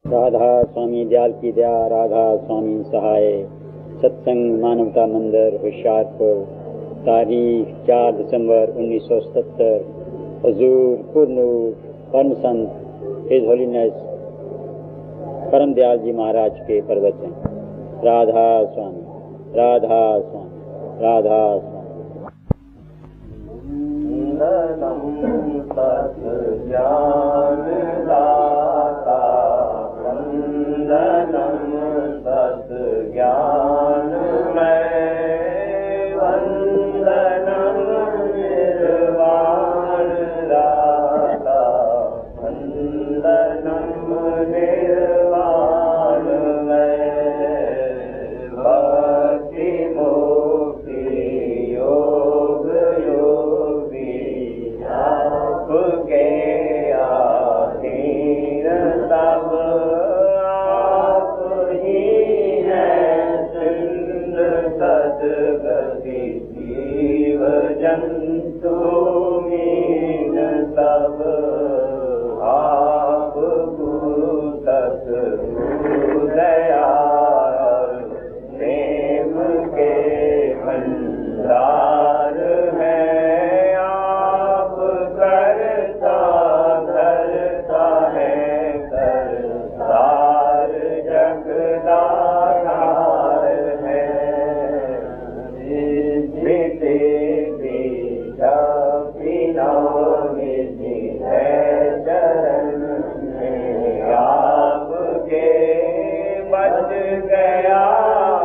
राधा स्वामी दयाल की दया, राधा स्वामी सहाय। सत्संग मानवता मंदिर होशियारपुर, तारीख 4 दिसंबर 1977। हजूर पुरनूर परम संत हिज होलीनेस परम दयाल जी महाराज के प्रवचन। राधा स्वामी, राधा स्वामी, राधा स्वामी। ज्ञान दाता वंदनम सत ज्ञान में वंदनम निर्वाण दाता वंदनम निर्वाण में भक्ति मुक्ति योग योगी आपके आधीन सब आप ही हैं। सिंध सदगति जीव जंतु मीन सब आप गुरु तक दया प्रेम के भंडार हैं। आप करता धरता है करतार जगदाधार है। जीते बीजा बिना निधि है चरण में आपके बच गया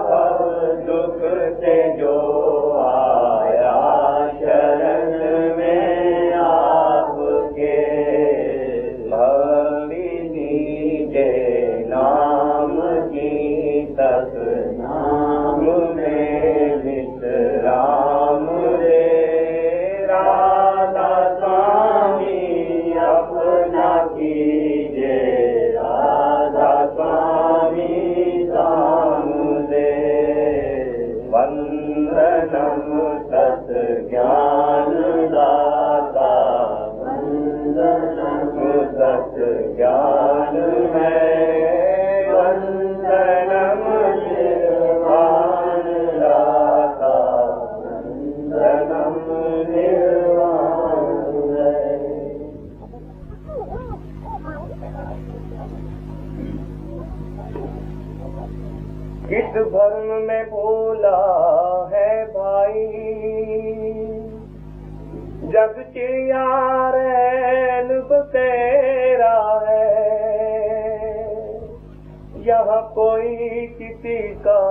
भव दुख से जो आया शरण में आपके। भक्ति दीजे नाम की तक नाम में विश्राम रे। राधा स्वामी अपना कीजे, राधा स्वामी साम दे। वंदनम सत ज्ञान दाता वंदनम सत ज्ञान में वंदनम निर्वाण दाता वंदनम निर्वाण में। किस भर्म में बोला है भाई, जग चिड़िया रैन बसेरा है। यहाँ कोई किसी का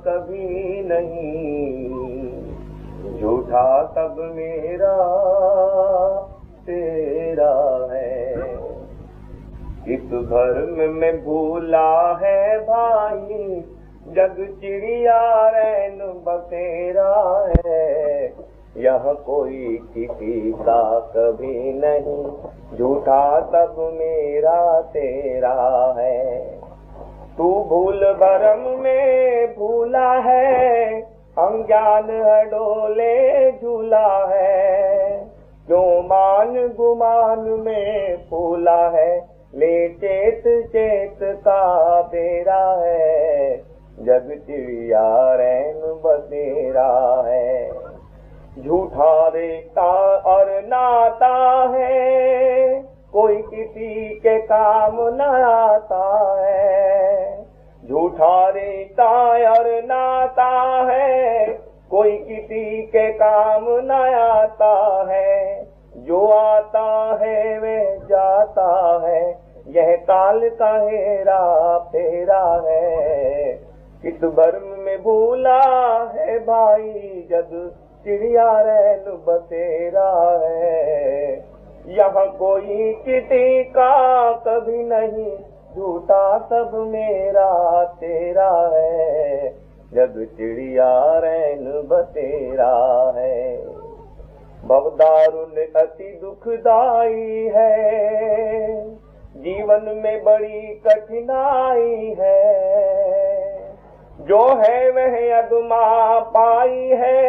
कभी नहीं, झूठा सब मेरा तेरा है। इस भर्म में भूला है भाई, जग चिड़िया रैन बसेरा है। यह कोई किसी का कभी नहीं, झूठा सब मेरा तेरा है। तू भूल भरम में भूला है, अज्ञान डोले झूला है। जो मान गुमान में फूला है, ले चेत चेत का बेरा है। जग चिड़िया रैन बसेरा है। झूठा रेता और नाता है, कोई किसी के काम न आता है। झूठा रेता और नाता है, कोई किसी के काम न आता है। जो आता है वह जाता है, यह काल का हेरा फेरा है। किस भर्म में भूला है भाई, जग चिड़िया रैन बसेरा है। यहाँ कोई किसी का कभी नहीं, झूठा सब मेरा तेरा है। जग चिड़िया रैन बसेरा है। भवदारुण अति दुखदाई है, जीवन में बड़ी कठिनाई है। जो है वह अगमा पाई है,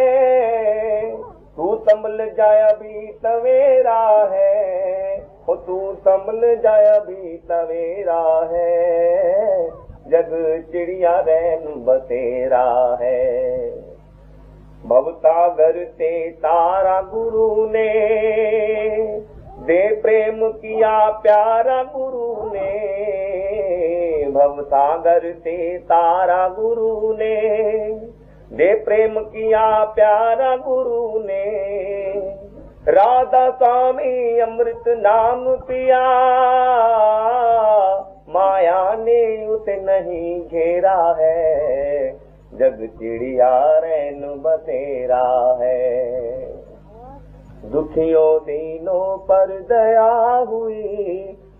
तू संभल जाए अभी सवेरा है। हो तू संभल जाय भी तवेरा है, जग चिड़िया रैन बसेरा है। भवसागर से तारा गुरु ने, दे प्रेम किया प्यारा गुरु ने। भवसागर से तारा गुरु ने, दे प्रेम किया प्यारा गुरु ने। राधा स्वामी अमृत नाम पिया, माया ने उसे नहीं घेरा है, जग चिड़िया रैन बसेरा है। दुखियों दीनों पर दया हुई,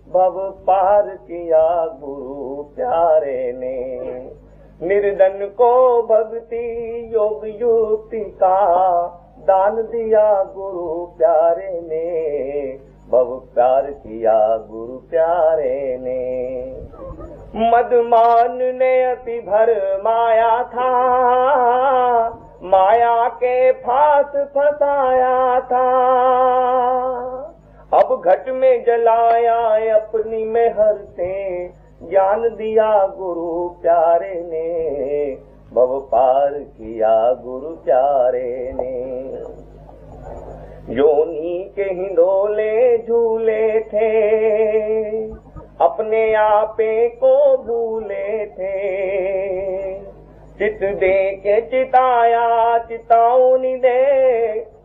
भव पार किया गुरु प्यारे ने। निर्धन को भक्ति योग युक्ति का दान दिया गुरु प्यारे ने, भव प्यार किया गुरु प्यारे ने। मदमान ने अति भर माया था, माया के फांस फंसाया था। अब घट में जलाया अपनी मेहर से, ज्ञान दिया गुरु प्यारे ने, भव पार किया गुरु प्यारे ने। योनी के हिंडोले झूले थे, अपने आपे को भूले थे। चित दे के चिताया चिताऊनी दे,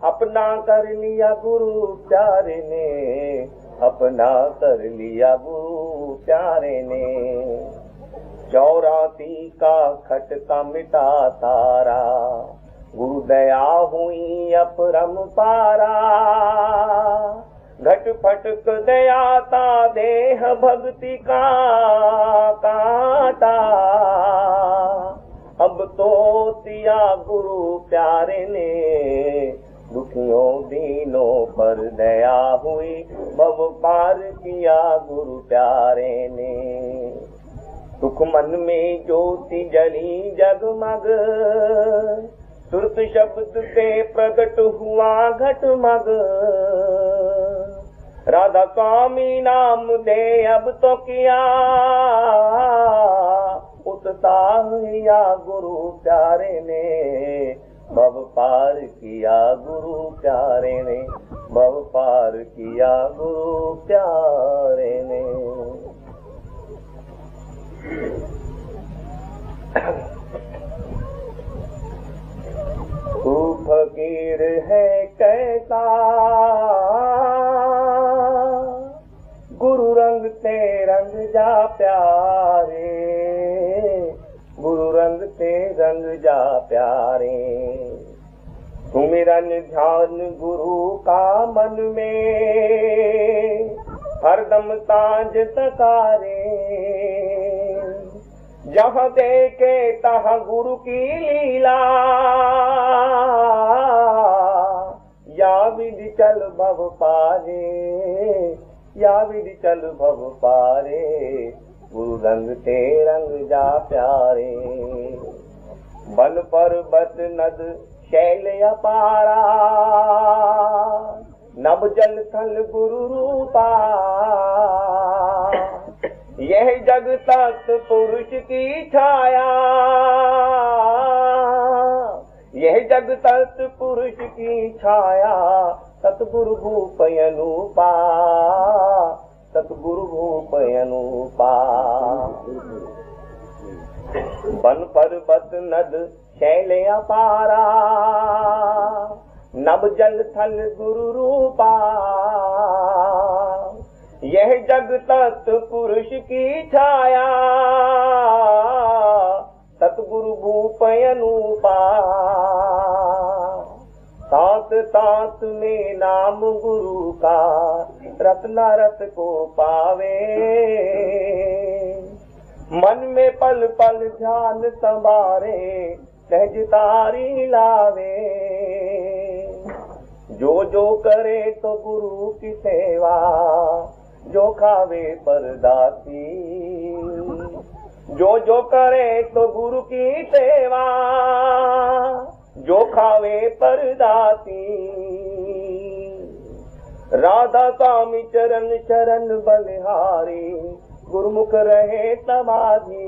अपना कर लिया गुरु प्यारे ने, अपना कर लिया गुरु प्यारे ने। 84 का खटका मिटा सारा, गुरु दया हुई अपरम पारा। घट फटक दयाता देह भक्ति का काटा। अब तो सिया गुरु प्यारे ने, दुखियों दीनों पर दया हुई, भव पार किया गुरु प्यारे ने। सुख मन में ज्योति जली जगमग, सुरत शब्द से प्रकट हुआ घटमग। राधा स्वामी नाम दे अब तो किया, उत्साह या गुरु प्यारे ने, भव पार किया गुरु प्यारे ने, भव पार किया गुरु प्यारे ने। तू फकीर है कैसा, गुरु रंग ते रंग जा प्यारे, गुरु रंग ते रंग जा प्यारे। सुमिरन ध्यान गुरु का मन में, हरदम सांझ सकारे। जहाँ देखे तहाँ गुरु की लीला, या विधि चल भव पारे, या विधि चल भव पारे। गुरु रंग ते रंग जा प्यारे। बन पर्वत नद शैल अपारा, नभ जल थल गुरु रूपा। यह जग सत्पुरुष की छाया, यह जग सत्पुरुष की छाया। सतगुरु भूप अनूपा, सतगुरु भूप अनूपा। बन पर्वत नद शैल अपारा, नभ जल थल गुरु रूपा। यह जग सत्पुरुष की छाया, सतगुरु भूप अनूपा। सांस सांस में नाम गुरु का, रत्ना रस को पावे। मन में पल पल ध्यान संभारे, सहज तारी लावे। जो जो करे तो गुरु की सेवा, जो खावे परदासी। जो जो करे तो गुरु की सेवा, जो खावे परदासी। राधा स्वामी चरण चरण बलिहारी, गुरुमुख रहे समाधि,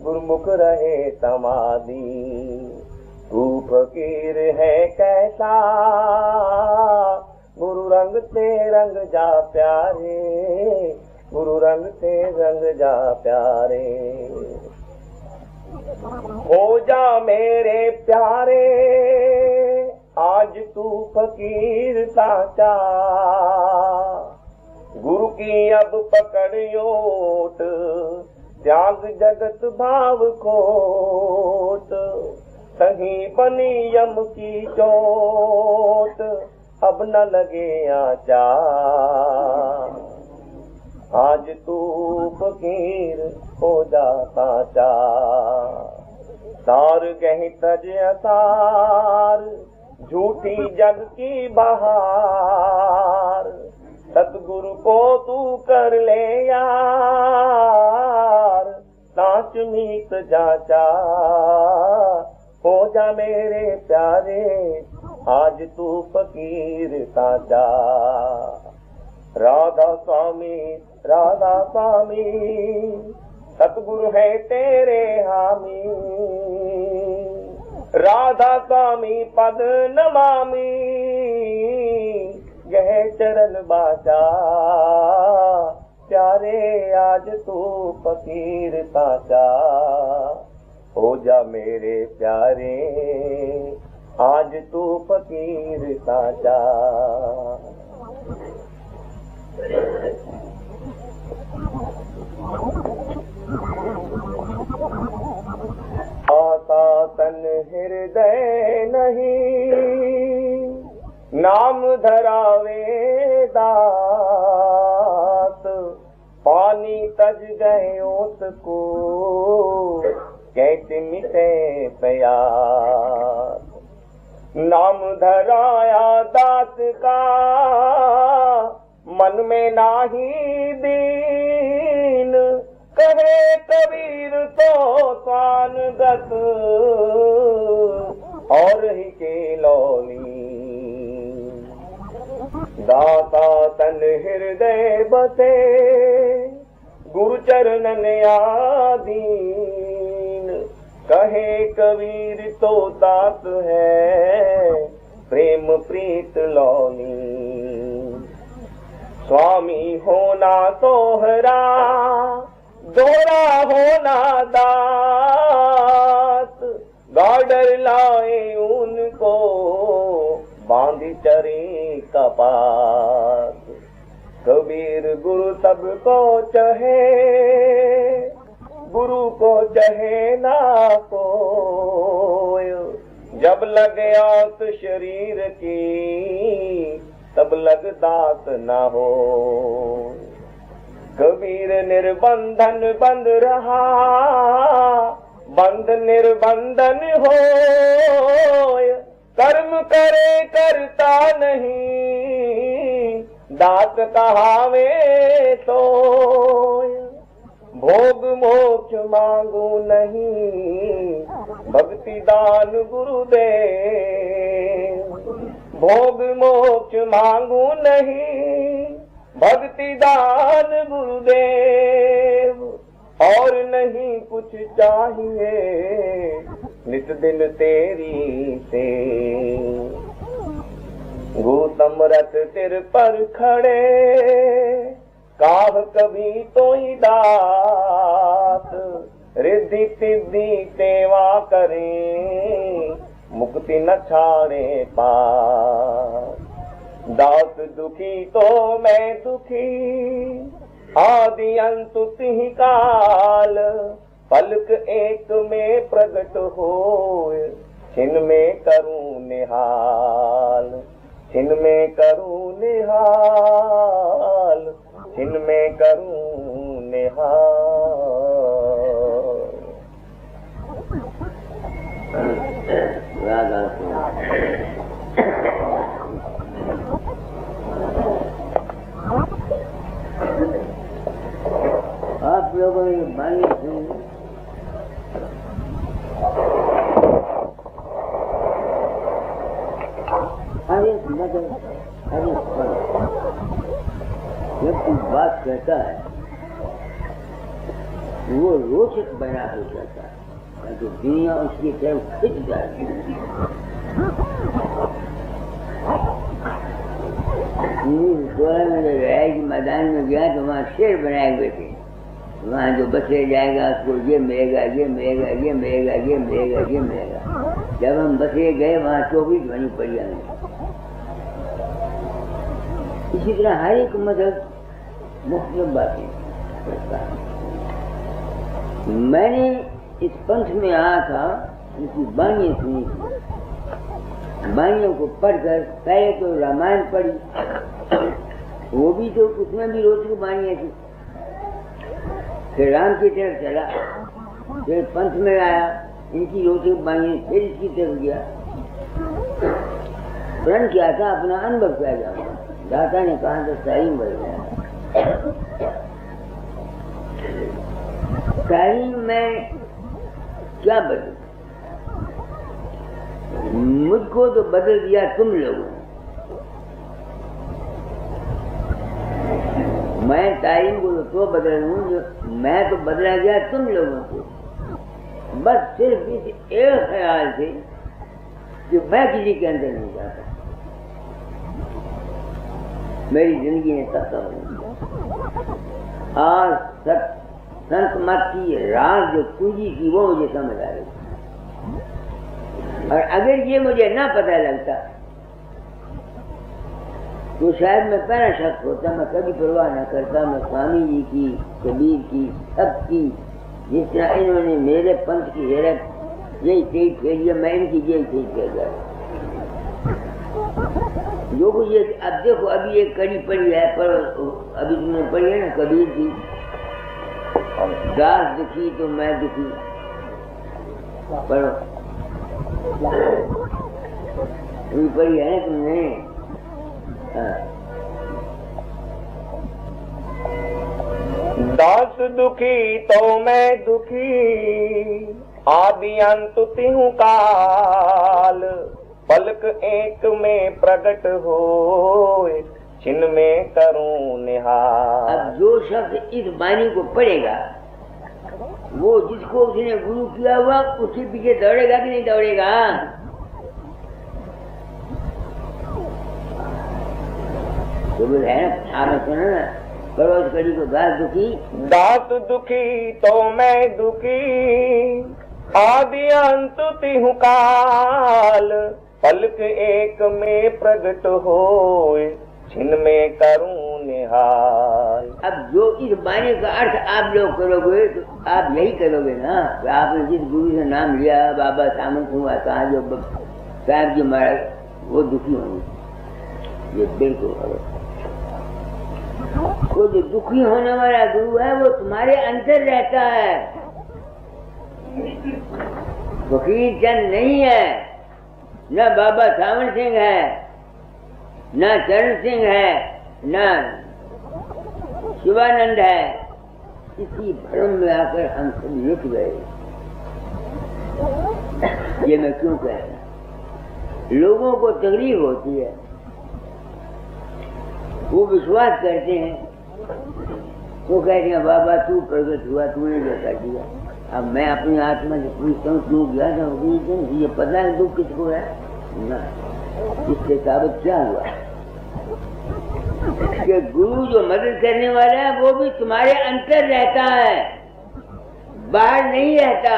गुरुमुख रहे समाधि। तू फकीर है कैसा, गुरु रंग ते रंग जा प्यारे, गुरु रंग ते रंग जा प्यारे। हो जा मेरे प्यारे, आज तू फकीर साचा, गुरु की अब पकड़ ओट, त्याग जगत भाव खोट, कहीं बनी यम की चोट, अब न लगे आचा। आज तू फकीर हो जा साचा, सार गह तज असार, झूठी जग की बहार, सतगुरु को तू कर ले यार, सांच मीत जाचा। हो जा मेरे प्यारे, आज तू फकीर साचा। राधा स्वामी, राधा स्वामी, सतगुरु है तेरे हामी, राधा स्वामी पद नमामि, यह चरण बाचा। प्यारे आज तू फकीर साचा, हो जा मेरे प्यारे, आज तू फकीर साचा। आता तन हृदय नहीं, नाम धरावे दास, पानी तज गए उसको, कैसे मिटे प्यास। नाम धराया दास का, मन में नाही दीन, कहे कबीर तो स्वानगत, और ही के लौली। दाता तन हृदय बसे, गुरु चरणन आदीन, कहे कबीर तो दास है, प्रेम प्रीत लौनी। स्वामी होना सोहरा, दोहरा होना दास, गाडर लाए उनको, बांधी चरी कपास। कबीर गुरु सबको चहे, गुरु को चहे ना कोय, जब लगे आस शरीर की, तब लग दात ना हो। कबीर निर्बंधन बंद रहा, बंद निर्बंधन हो, कर्म करे करता नहीं, दात कहावे सोय। भोग मोक्ष मांगू नहीं, भक्ति दान गुरुदेव। भोग मोक्ष मांगू नहीं, भक्ति दान गुरुदेव। और नहीं कुछ चाहिए, नित दिन तेरी से। गौतम रथ सिर पर खड़े, काह कभी तो ही दात। रिद्धि सिद्धि सेवा करें, मुक्ति न छाड़े पास। दास दुखी तो मैं दुखी, आदि अंत तिहि काल। पलक एक में प्रगट होए, छिन में करूं निहाल। छिन में करूं निहाल, छिन में करूं निहाल। राधा आप लोगों ने बानी सुनी, अरे बात कहता है वो रोचक बना हो जाता है, तो दुनिया उसकी तरफ खिंच जाती है। में राय के मैदान में गया तो वहाँ शेर बनाए हुए थे, वहाँ जो बसे जाएगा उसको ये मिलेगा, ये मिलेगा, ये मिलेगा, ये मिलेगा, ये मिलेगा। जब हम बसे गए वहाँ 24 बनी पड़ी हमें। इसी तरह हर एक मदद मुख्तलिफ बातें करता है। मैंने इस पंथ में आया था, उनकी बानियाँ सुनी थी। बानियों को पढ़कर पहले तो रामायण पढ़ी, वो भी तो उसमें भी रोज की बानियाँ थी। फिर राम की तरफ चला, फिर पंथ में आया, इनकी रोज की बानियाँ, फिर इसकी तरफ गया। प्रण किया था अपना अनुभव किया जाऊंगा। दाता ने कहा तो तालीम बढ़ गया। तालीम में क्या बदल, मुझको तो बदल दिया तुम लोगों ने। मैं तालीम को तो बदल हूँ जो मैं तो बदला गया तुम लोगों से। बस सिर्फ इस एक ख्याल से कि मैं किसी के अंदर नहीं जाता। मेरी जिंदगी ने तब आज संत मत की राज जो कुंजी थी वो मुझे समझ आ रही। और अगर ये मुझे ना पता लगता तो शायद मैं पहला शख्स होता, मैं कभी परवाह न करता। मैं स्वामी जी की, कबीर की, सबकी, जिस तरह इन्होंने मेरे पंथ की हैरत यही तेज फेरी, मैं इनकी यही तेज फेर गया। जो कुछ ये अब देखो, अभी एक कड़ी पड़ी है, पर अभी तुमने पढ़ी है ना कबीर की, दास दुखी तो मैं दुखी। पढ़ो, अभी पढ़ी है ना तुमने? दास दुखी तो मैं दुखी, आदि अंत तिहु काल, पलक एक में प्रकट होए, छिन में करूं निहाल। अब जो शख्स इस वाणी को पढ़ेगा, वो जिसको उसने गुरु किया हुआ उसके पीछे दौड़ेगा कि नहीं दौड़ेगा? तो है ना, आपने सुना ना, पड़ोस कड़ी को दास दुखी तो मैं दुखी, आदि अंत तिहु काल, पलक एक में प्रकट होए, छिन में करूं निहाल। अब जो इस बाणी का अर्थ आप लोग करोगे तो आप यही करोगे ना। आपने जिस गुरु से नाम लिया, बाबा सामंत हुआ, कहा जो साहब जी महाराज, वो दुखी होंगे। ये बिल्कुल वो जो दुखी होने वाला गुरु है वो तुम्हारे अंदर रहता है, फकीर चंद नहीं है, न बाबा सावन सिंह है, न चरण सिंह है, न शिवानंद है। इसी भ्रम में आकर हम सब रुक गए। ये मैं क्यों कह रहा हूं? लोगों को तकलीफ होती है, वो विश्वास करते हैं, वो कहते हैं बाबा तू प्रकट हुआ, तूने जैसा किया। अब मैं अपनी आत्मा से पूछता हूँ क्यों गया था? ये पता है दुख किसको है ना? इससे साबित क्या हुआ कि गुरु जो मदद करने वाला है वो भी तुम्हारे अंदर रहता है, बाहर नहीं रहता।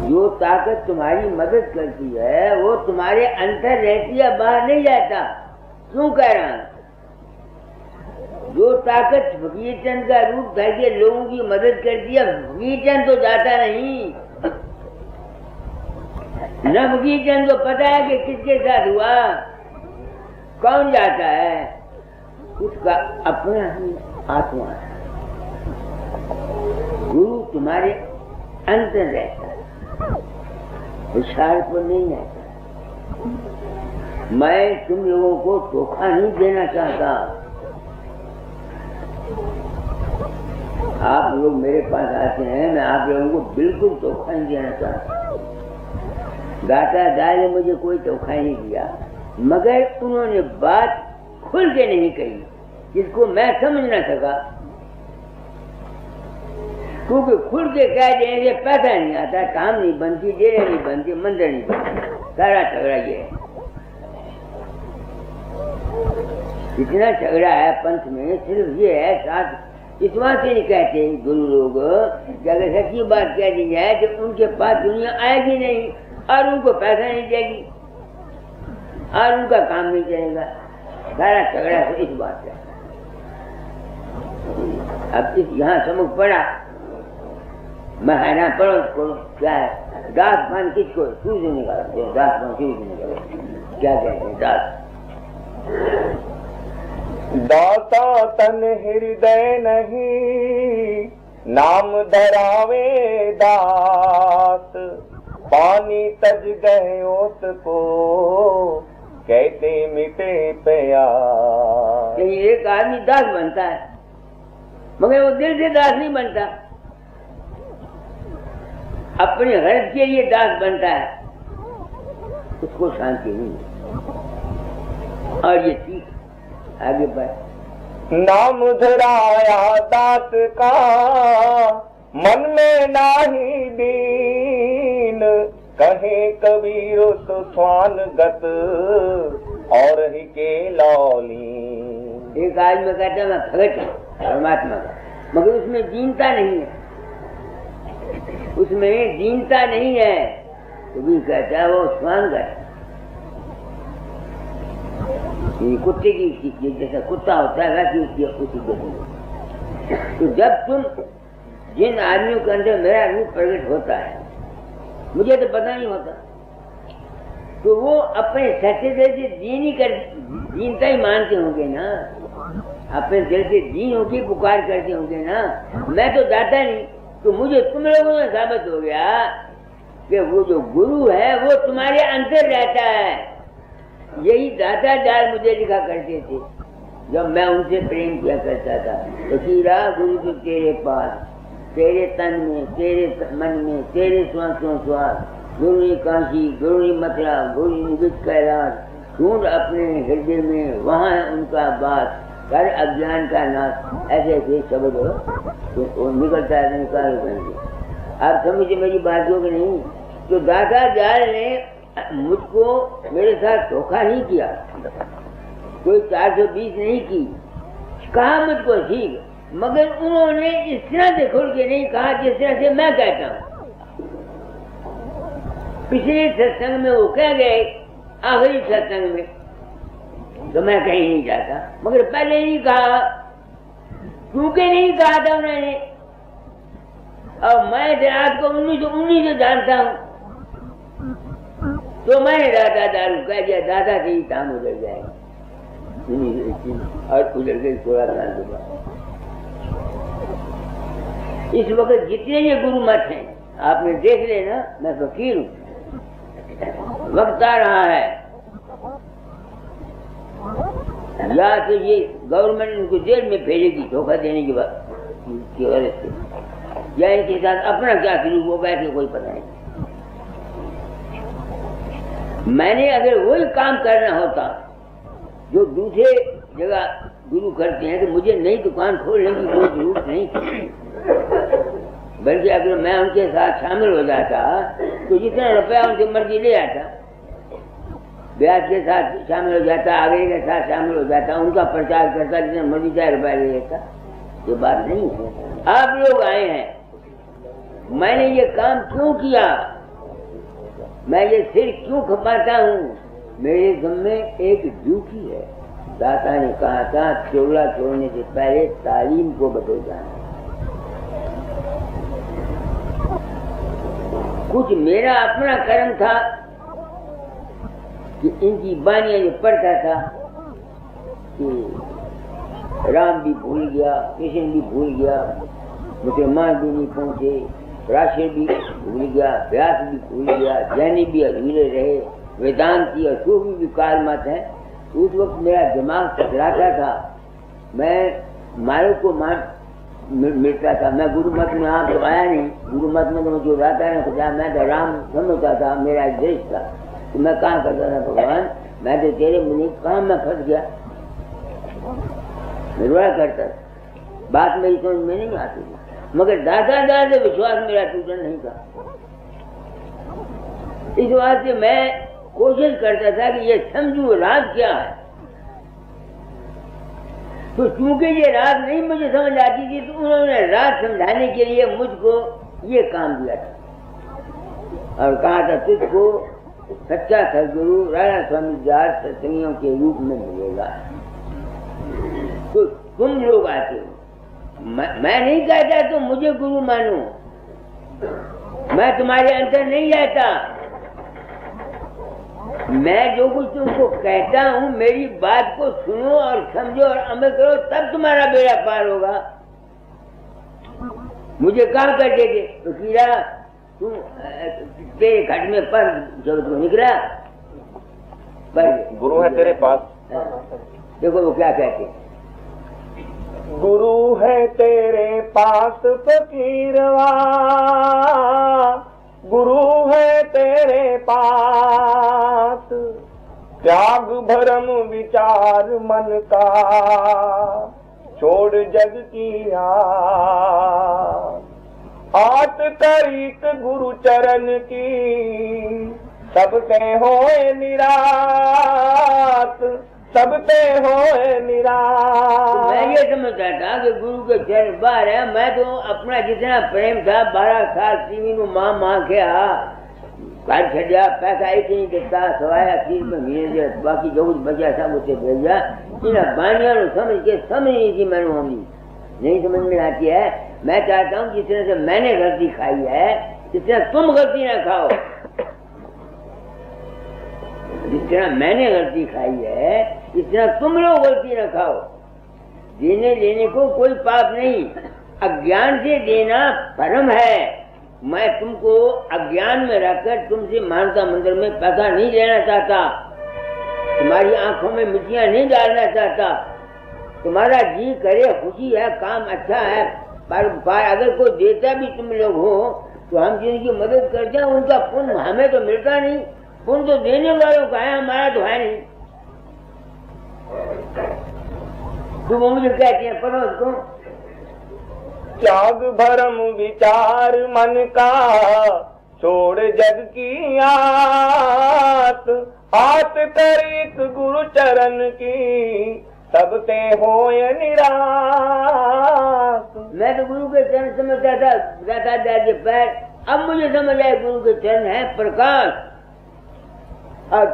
जो ताकत तुम्हारी मदद करती है वो तुम्हारे अंदर रहती है, बाहर नहीं जाता। क्यों कह रहा हूं? जो ताकत फकीर चंद का रूप धर लोगों की मदद करती है, फकीर चंद तो जाता नहीं। न फकीर चंद को पता है कि किसके साथ हुआ, कौन जाता है, उसका अपना ही आत्मा है। गुरु तुम्हारे अंदर रहता है, विचार पर नहीं रहता। मैं तुम लोगों को धोखा नहीं देना चाहता। आप लोग मेरे पास आते हैं, मैं आप लोगों को बिल्कुल धोखा नहीं देना चाहता। दाता दाई ने मुझे कोई धोखा नहीं दिया। मगर उन्होंने बात खुल के नहीं कही, जिसको मैं समझ न सका, क्योंकि खुल के कह देने से पैसा नहीं आता, काम नहीं बनती, डेरे नहीं बनती, मंदिर नहीं बनती, सारा झगड़ा ये है। इतना झगड़ा है पंथ में, सिर्फ ये है, साथ इस बात से नहीं कहते गुरु लोग कि अगर सच्ची बात कह दी जाए तो उनके पास दुनिया आएगी नहीं और उनको पैसा नहीं देगी और उनका काम नहीं चलेगा। सारा झगड़ा है इस बात से। अब इस यहाँ समझ पड़ा, मैं हैरान पढ़ो क्या है, दास पान किसको शुरू से निकालते हैं, दास पान शुरू से निकालते क्या कहते हैं, दास दाता तन हृदय नहीं, नाम धरावे दास, पानी तज गए ओत को, कहते मिटे प्यास। एक आदमी दास बनता है मगर वो दिल से दास नहीं बनता, अपने हर्ज के लिए दास बनता है, उसको शांति नहीं। और ये ठीक आगे बढ़, नाम धराया दास का, मन में नाही दीन, कहे कबीर तो स्वान गत, और ही के लौली। एक आदमी कहता है मैं भगत हूँ परमात्मा का, मगर उसमें दीनता नहीं है, उसमें दीनता नहीं है, तो भी कहता है वो स्वान गत। कुत्ते की जैसा कुत्ता होता है वैसे उसी को। तो जब तुम जिन आदमियों के अंदर मेरा रूप प्रकट होता है, मुझे तो पता नहीं होता, तो वो अपने सच्चे दिल से दीनता ही मानते होंगे ना, अपने दिल से दीन होके पुकार करते होंगे ना। मैं तो दाता नहीं, तो मुझे तुम लोगों में साबित हो गया कि वो जो गुरु है वो तुम्हारे अंदर रहता है। यही दाता दाल मुझे लिखा करते थे जब मैं उनसे प्रेम किया करता था। वकीला गुरु तो तेरे पास, तेरे तन में, तेरे मन में, तेरे श्वासों श्वास, गुरु ने काशी, गुरु ने मथुरा, गुरु ने विद कैलाश, ढूंढ अपने हृदय में, वहाँ है उनका बात, कर अज्ञान का नाश। ऐसे ऐसे शब्द तो निकलता है, निकाल देंगे। आप समझे मेरी बातों की नहीं। तो दाता जाल ने मुझको मेरे साथ धोखा नहीं किया, कोई 420 नहीं की, कहा मुझको ठीक, मगर उन्होंने इस तरह से खुल के नहीं कहा जिस तरह से मैं कहता हूँ। पिछले सत्संग में वो कह गए, आखिरी सत्संग में तो मैं कहीं नहीं जाता, मगर पहले नहीं कहा, क्योंकि नहीं कहा था उन्होंने। और मैं रात को 1919 जानता हूँ, तो मैंने दादा दारू कह दिया, दादा से ही काम उधर जाएगा, और उधर गई 16 साल के बाद। इस वक्त जितने ये गुरु मत हैं आपने देख लेना, मैं फकीर हूँ, वक्त आ रहा है, या तो ये गवर्नमेंट इनको जेल में भेजेगी धोखा देने की वजह से, या इनके साथ अपना क्या शुरू वो बैठ के कोई पता नहीं। मैंने अगर वही काम करना होता जो दूसरे जगह गुरु करते हैं, तो मुझे नई दुकान खोलने की कोई जरूरत नहीं थी, बल्कि अगर मैं उनके साथ शामिल हो जाता तो जितना रुपया उनसे मर्जी ले आता, ब्याज के साथ शामिल हो जाता, आगे के साथ शामिल हो जाता, उनका प्रचार करता, जितना मर्जी 4 रुपया ले लेता। ये बात नहीं है। आप लोग आए हैं, मैंने ये काम क्यों किया, मैं ये सिर क्यों खपाता हूँ, मेरे ज़िम्मे एक ड्यूटी है। दाता ने कहा था चोला छोड़ने से पहले तालीम को बदल जाना। कुछ मेरा अपना कर्म था कि इनकी बानियां जो पढ़ता था कि राम भी भूल गया, कृष्ण भी भूल गया, मुसलमान भी नहीं पहुंचे, राशि भी भूल गया, व्यास भी भूल गया, जैनी भी अधूरे रहे, वेदांती और सूफी भी काल मत है। उस वक्त मेरा दिमाग टकराता था, मैं मारो को मिलता था। मैं गुरु मत में आप तो आया नहीं, गुरु मत में तो मुझे रहता है ना, मैं तो राम समझता था, मेरा देश था। तो मैं कहा करता था भगवान मैं तो तेरे मुझे काम में फंस गया, निर्वाह करता, बात मेरी समझ में नहीं आती, मगर दादा दादा विश्वास मेरा टूटा नहीं था। इस बात से मैं कोशिश करता था कि ये समझू राज क्या है। तो चूंकि ये राज नहीं मुझे समझ आती थी, तो उन्होंने राज समझाने के लिए मुझको ये काम दिया था और कहा था तुझको सच्चा सदगुरु राधा स्वामी दास सत्संगियों के रूप में मिलेगा। तो तुम लोग आते हो, मैं नहीं कहता तुम मुझे गुरु मानो, मैं तुम्हारे अंदर नहीं रहता, मैं जो कुछ तुमको कहता हूँ मेरी बात को सुनो और समझो और अमल करो, तब तुम्हारा बेड़ा पार होगा। मुझे काम कर देते तो कीड़ा तुम तेरे घट में पर जब तू निकला पर गुरु है तेरे पास। देखो वो क्या कहते, गुरु है तेरे पास फकीरवा, गुरु है तेरे पास, त्याग भरम विचार मन का, छोड़ जग की आत करीक गुरु चरण की, सबते होए निरात, सबते होए निरात। मैं ये समझता था कि गुरु के चरण बार है, मैं तो अपना जितना प्रेम था 12 साल सीवी नु मां के घर छड़िया, पैसा एक नहीं देता सवाया चीज में महीने बाकी जो कुछ बचा था मुझसे भेजा। इन बानिया समझ के समझ नहीं थी मैंने होनी नहीं समझ में आती है। मैं चाहता हूँ जिस तरह से मैंने गलती खाई है जिस तरह तुम गलती ना खाओ, जिस तरह मैंने गलती खाई है इस तरह तुम लोग गलती ना खाओ। देने लेने को कोई पाप नहीं, अज्ञान से देना परम है। मैं तुमको अज्ञान में रखकर तुमसे मानता मंदिर में पैसा नहीं लेना चाहता, तुम्हारी आंखों में मिट्टियां नहीं डालना चाहता। तुम्हारा जी करे खुशी है, काम अच्छा है, पर अगर कोई देता भी तुम लोग हो तो हम जिनकी मदद करते हैं उनका पुण्य हमें तो मिलता नहीं, पुण्य तो देने वालों का है, हमारा तो है नहीं। तुम मुझे कहते हैं पढ़ो उसको, त्याग भरम विचार मन का, छोड़ जग की आत, आत करीक गुरु चरण की, सबते होए निरास। मैं तो गुरु के चरण समझता था दादा के पैर, अब मुझे समझ आया गुरु के चरण है प्रकाश। और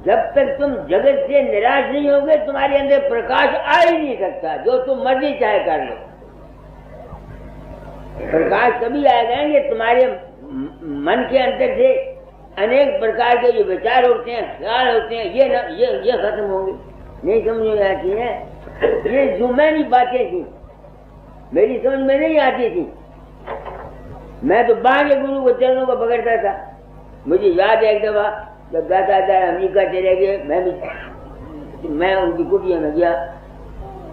जब तक तुम जगत से निराश नहीं होगे तुम्हारे अंदर प्रकाश आ ही नहीं सकता, जो तुम मर्जी चाहे कर लो। प्रकाश कभी आएगा कि तुम्हारे मन के अंदर से अनेक प्रकार के जो विचार होते हैं, ख्याल होते हैं, ये खत्म होंगे। नहीं समझ में आती है, ये जुम्मानी बातें थी, मेरी समझ में नहीं आती थी। मैं तो बाहर गुरु को चरणों को पकड़ता था। मुझे याद है एक दफा जब दादा अमेरिका चले गए, मैं उनकी कुटिया में गया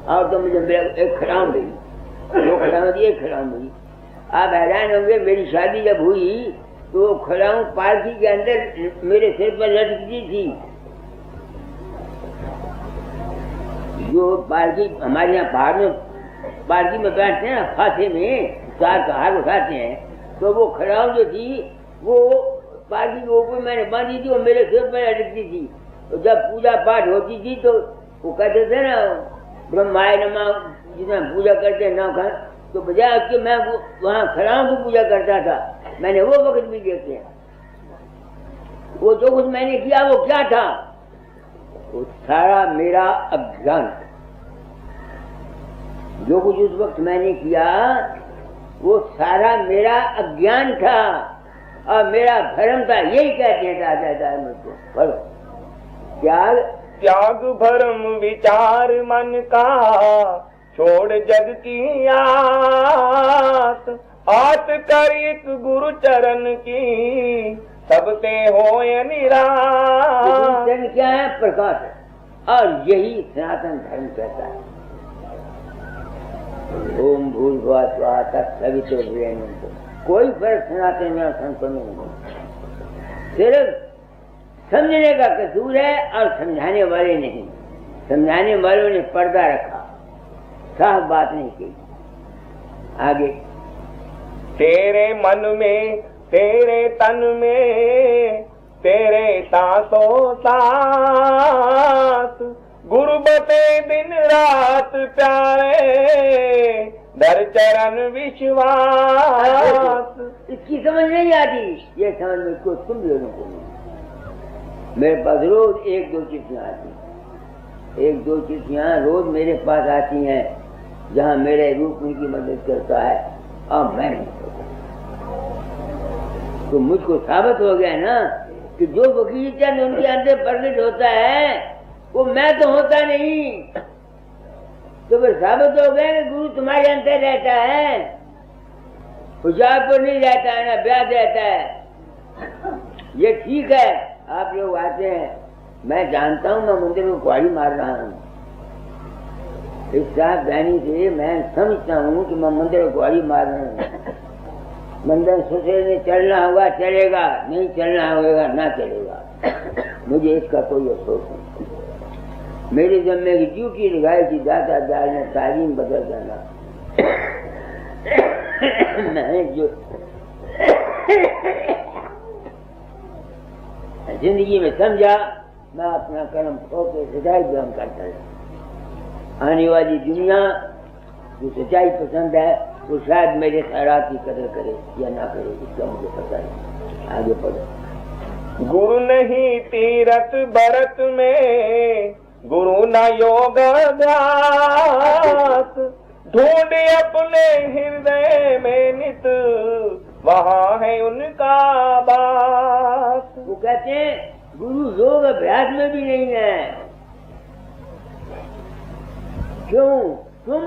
और तो मुझे एक खड़ाम दी, 2 खड़ाम दी, 1 खड़ाम दी। आप हैरान होंगे, मेरी शादी जब हुई तो खड़ाऊ पालकी के अंदर मेरे सिर पर लटकती थी। जो पालकी हमारे यहाँ पहाड़ में पालकी में बैठते हैं ना, फांसे में 4 का हार उठाते हैं, तो वो खड़ाऊ जो थी वो पालकी के ऊपर मैंने बांधी थी, वो मेरे सिर पर लटकती थी। तो जब पूजा पाठ होती थी तो वो कहते थे ना ब्रह्माय नमः, जिसमें पूजा करते हैं नौ, तो बजाय उसके मैं वहाँ खड़ाऊ की पूजा करता था। मैंने वो वक्त भी देखे हैं। वो जो कुछ मैंने किया वो क्या था, वो सारा मेरा अज्ञान। जो कुछ उस वक्त मैंने किया वो सारा मेरा अज्ञान था और मेरा भरम था। यही कहते हैं दादा मुझको, पढ़ो, त्याग भरम विचार मन का, छोड़ जग की आत, आत करीक गुरु चरण की, सबते होए निरास। जन क्या है, प्रकाश है, और यही सनातन धर्म कहता है। ओम भूर्भुवः स्वः तत्सवितुर्वरेण्यं। कोई फर्क सनातन में संतों में नहीं, सिर्फ समझने का कसूर है और समझाने वाले नहीं। समझाने वालों ने पर्दा रखा, साफ बात नहीं की। आगे तेरे मन में तेरे तन में तेरे सांसों सांस, गुरबते दिन रात प्यारे दर चरण विश्वास। इसकी समझ नहीं आती, ये समझ में को तुम लोगों को नहीं। मेरे पास रोज एक दो चिट्ठियाँ आती, एक दो चिट्ठियाँ रोज मेरे पास आती हैं, जहाँ मेरे रूप उनकी मदद करता है और मैं नहीं करता। तो मुझको साबित हो गया ना कि जो फकीर चंद उनके अंदर प्रकट होता है वो मैं तो होता नहीं। तो फिर साबित हो गया कि गुरु तुम्हारे अंदर रहता है, हुशियारपुर नहीं रहता है ना ब्याज रहता है। ये ठीक है, आप लोग आते हैं, मैं जानता हूँ मैं मंदिर में कुआरी मार रहा हूँ। इस सावधानी से मैं समझता हूँ कि मैं मंदिर में कुआरी मार रहा हूँ। मंदिर सोचे में चलना होगा चलेगा, नहीं चलना होगा ना चलेगा। मुझे इसका कोई अफसोस नहीं। मेरे जम्मे की ड्यूटी लगाई थी दाता दाल ने तालीम बदल देना। मैं जो जिंदगी में समझा, मैं अपना कर्म खो के सच्चाई ग्रहण करता है। आने वाली दुनिया जो सच्चाई पसंद है वो शायद मेरे खैरात की कदर करे या ना करे, इसका मुझे पता है। आगे पढ़ो। गुरु नहीं तीरथ भरत में, गुरु न योग अभ्यास, ढूंढे अपने हृदय में नित, वहाँ है उनका बास। वो कहते हैं गुरु योग अभ्यास में भी नहीं है। क्यों? तुम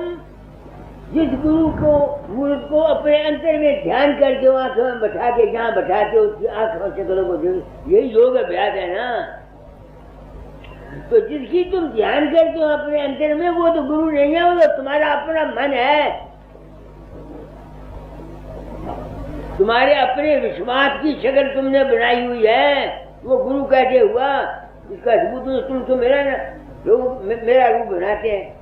जिस गुरु को मूर्त को अपने अंतर में ध्यान करके आंखों में बैठा के जहाँ बैठाते हो उसकी आंखों शक्लों को देख, यही योग अभ्यास है ना। तो जिसकी तुम ध्यान करते हो अपने अंतर में वो तो गुरु नहीं है, वो तो तुम्हारा अपना मन है। तुम्हारे अपने विश्वास की शक्ल तुमने बनाई हुई है, वो गुरु कैसे हुआ? इसका सबूत तुम तो मेरा ना लोग मेरा रूप बनाते हैं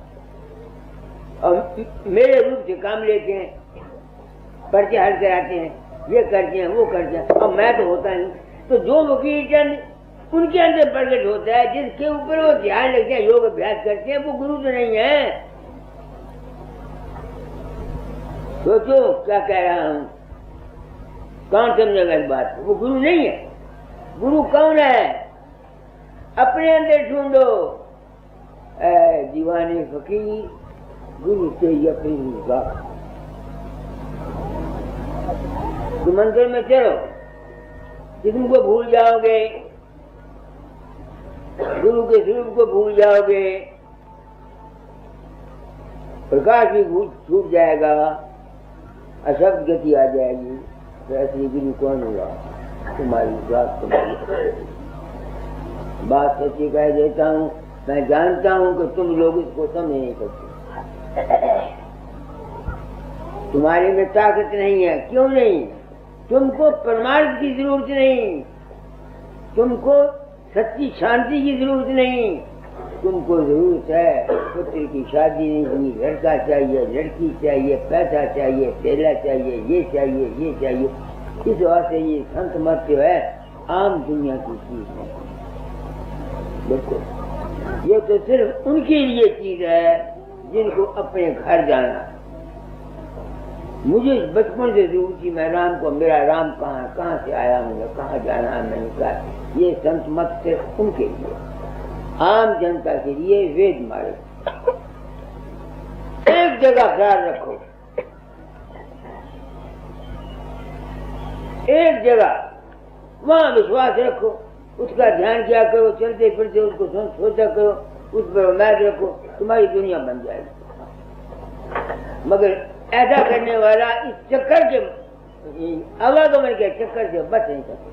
और मेरे रूप से काम लेते हैं, पर्चे हल कराते हैं, ये करते हैं वो करते हैं, और मैं तो होता नहीं। तो जो वकील चंद उनके अंदर प्रकट होता है, जिसके ऊपर वो ध्यान रखते हैं, योग अभ्यास करते हैं, वो गुरु तो नहीं है। सोचो क्या कह रहा हूं, कौन समझेगा इस बात को? वो गुरु नहीं है। गुरु कौन है? अपने अंदर ढूंढो। दीवाने फकीर गुरु से यकीन होगा। तुम मंदिर में चलो, जिस्म को भूल जाओगे, गुरु के स्वरूप को भूल जाओगे, प्रकाश भी छूट जाएगा, अशब्द गति आ जाएगी। तो ऐसी गुरु कौन होगा? तुम्हारी बात, तुम्हारी बात सच्ची कह देता हूँ। मैं जानता हूँ कि तुम लोग इसको समझ नहीं सकते। तुम्हारे में ताकत नहीं है। क्यों नहीं? तुमको परमार्थ की जरूरत नहीं, तुमको सच्ची शांति की जरूरत नहीं, तुमको जरूरत है पुत्र की शादी नहीं हुई, लड़का चाहिए, लड़की चाहिए, पैसा चाहिए, तेला चाहिए, ये चाहिए, ये चाहिए। इस वास्ते ये संत मत जो है आम दुनिया की चीज है। देखो ये तो सिर्फ उनके लिए चीज है जिनको अपने घर जाना है। मुझे बचपन से जरूर थी, मैं राम को, मेरा राम कहाँ से आया, मुझे कहाँ जाना है, मैंने कहा ये संत मत सिर्फ उनके लिए, आम जनता के लिए वेद मारे। एक जगह ख्याल रखो, एक जगह वहां विश्वास रखो, उसका ध्यान किया करो, चलते फिरते उसको सोचा करो, उस पर उम्मीद रखो, तुम्हारी दुनिया बन जाएगी। मगर ऐसा करने वाला इस चक्कर के आवागमन के चक्कर से बच नहीं सकता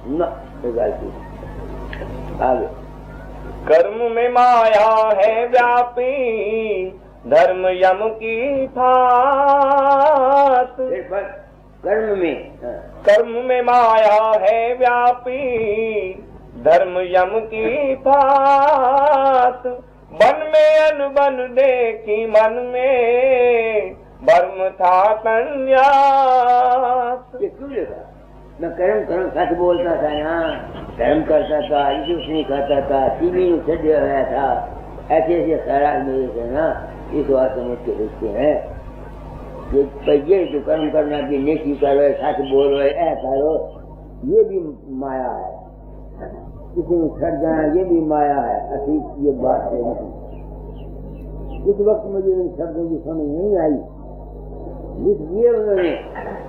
न। आगे कर्म में माया है व्यापी, धर्म यम की फात। कर्म में माया है व्यापी, धर्म यम की बात बन में अनबन देखी मन में भर्म था संन्यास। ये क्यों लिखा? मैं कर्म सच बोलता था ना, धर्म करता था, जूस नहीं खाता था, टीवी में छड़े हुआ था, ऐसे ऐसे खराब मेरे से ना इस बात समझ के लिखते हैं। ये जो कर्म करना भी नेकी करो, सच बोलो, ऐ करो, ये भी माया है। किसी में छड़ जाना ये भी माया है। अतीत ये बात है नहीं। उस वक्त मुझे इन शब्दों की समझ नहीं आई, इसलिए उन्होंने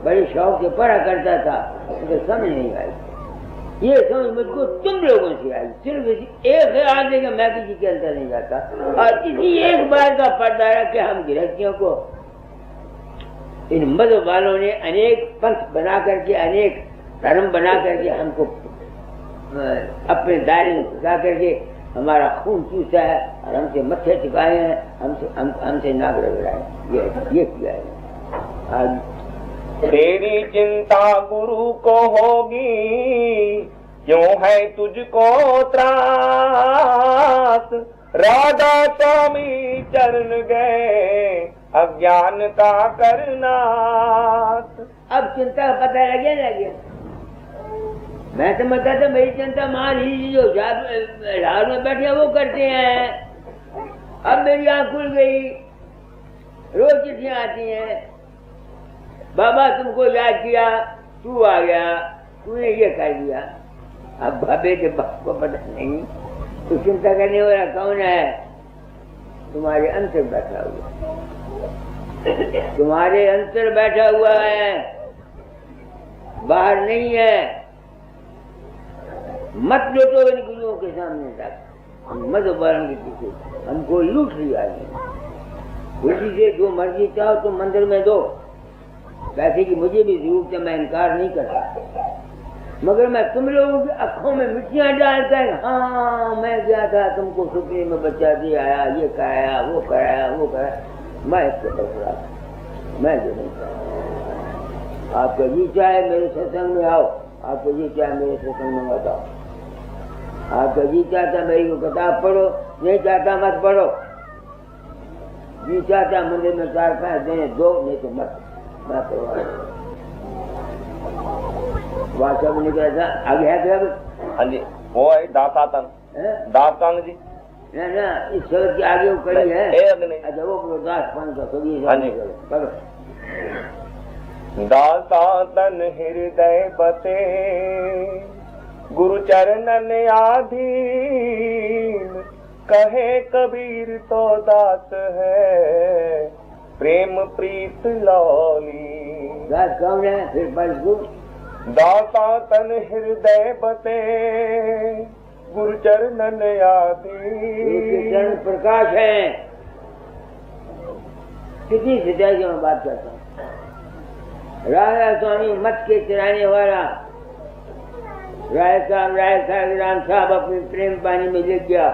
बड़े शौक से पढ़ा करता था, तो समझ नहीं आई। ये समझ मुझको तुम लोगों से आई। सिर्फ एक ख्याल देगा मैं किसी के अंदर नहीं जाता, और इसी एक बात का पर्दा है कि हम गृहस्थियों को इन मजहब वालों ने अनेक पंथ बना करके, अनेक धर्म बना करके हमको अपने दायरे में फंसा करके हमारा खून चूसा है और हमसे मत्थे टिकाए हैं, हमसे नाक रगड़ाए। ये किया है। तेरी चिंता गुरु को होगी, क्यों है तुझको त्रास। राधा स्वामी चरण गए अज्ञान का करनाथ। अब चिंता का पता लगे। मैं समझता था मेरी चिंता मारी जो रात में बैठे वो करते हैं। अब मेरी आँख खुल गई, रोज चिट्ठियाँ आती हैं, बाबा तुमको याद किया, तू आ गया, तूने ये कर दिया। अब बाबे के बाप को पता नहीं तो चिंता करने वाला कौन है? तुम्हारे अंतर बैठा हुआ, तुम्हारे अंतर बैठा हुआ है, बाहर नहीं है। मत लौटो इन गुरुओं के सामने तक, मत वालों के पीछे हमको लूट लिया है। खुशी से जो मर्जी चाहो तो मंदिर में दो, वैसे कि मुझे भी जरूरत है, मैं इनकार नहीं करता, मगर मैं तुम लोगों की आंखों में मिट्टियां डालकर हाँ मैं गया था, तुमको सुपने में बच्चा दिया आया, ये कराया, वो कराया, मैं इसको पकड़ा, मैं जो नहीं करता। आपका जी चाहे मेरे सत्संग में आओ, आपको जी चाहे मेरे सत्संग में बताओ, आपका जी चाहता मेरी को किताब पढ़ो, नहीं चाहता मत पढ़ो, जी चाहता मंदिर में 4-5 देने दो, नहीं तो मत। मैं वास्तव में निकला था आगे है क्या? हाँ जी, वो है दातातन, दातान जी ना इस शब्द के आगे वो कड़ी है। अच्छा वो दास पान का कभी। हाँ जी, दातातन हृदय बसे गुरु चरणन आधीन, कहे कबीर तो दास है प्रेम प्रीत लौली। दास कौन है? फिर पढ़। दाता तन हृदय बसे गुरु चरणन आधीन। चरण प्रकाश है। कितनी सच्चाई से मैं बात करता हूँ। राधा स्वामी मत के चराने वाला राय साहब राम साहब अपने प्रेम पानी में लिख गया।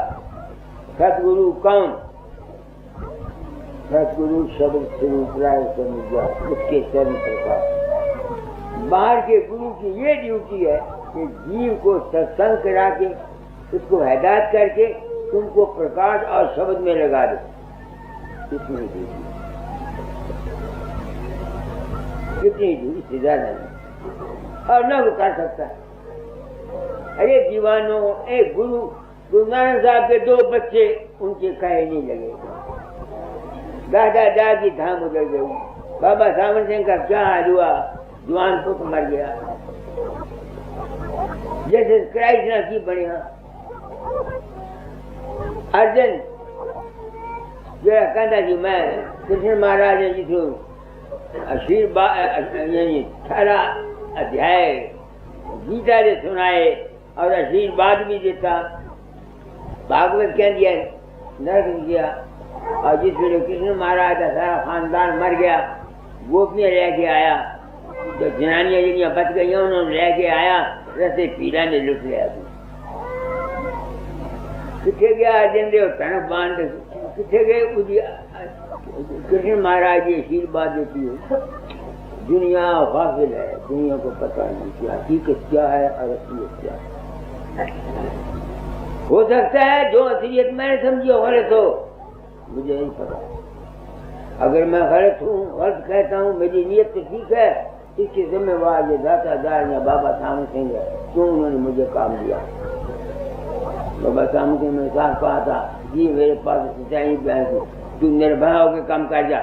सतगुरु कौन? सतगुरु शब्द स्वरूप राय स्वामी गया, उसके चरण प्रकाश। बाहर के गुरु की ये ड्यूटी है कि जीव को सत्संग करा के उसको हिदायत करके तुमको प्रकाश और शब्द में लगा दे। कितनी ड्यूटी, कितनी ड्यूटी से ज्यादा नहीं, और न वो कर सकता। अरे दीवानों, एक गुरु नानक साहब के 2 बच्चे उनके कहे नहीं लगे, दादा की धाम उधर गई। बाबा सावन सिंह का क्या हाल हुआ? जवान पुत्र मर गया। जैसे क्राइस्ट ना की बढ़िया अर्जन जरा कहता जी मैं कृष्ण महाराज जी तो आशीर्वाद यानी 18 अध्याय गीता ने सुनाए और आशीर्वाद भी देता। भागवत कह दिया, नरक किया, और जिस वे कृष्ण महाराज का सारा खानदान मर गया, गोपियां लेके आया, तो जनानियां जिनियां बच गई उन्होंने लेके आया, रस्ते पीड़ा ने लुट लिया। किथे गया अर्जन देव तनक बांध, किथे गए कृष्ण महाराज जी आशीर्वाद देती है। दुनिया गाफिल है, दुनिया को पता नहीं कि हकीकत क्या है और असलियत क्या है। हो सकता है जो असलियत मैंने समझी हो गलत हो, मुझे नहीं पता। अगर मैं गलत हूँ, गलत कहता हूँ, मेरी नीयत तो ठीक है, इसकी जिम्मेवार ये दातादार या बाबा सामू सिंह है, क्यों उन्होंने मुझे काम दिया। बाबा सामू सिंह ने साफ कहा था, जी मेरे पास सच्चाई बयान की, तू निर्भय होकर काम कर जा,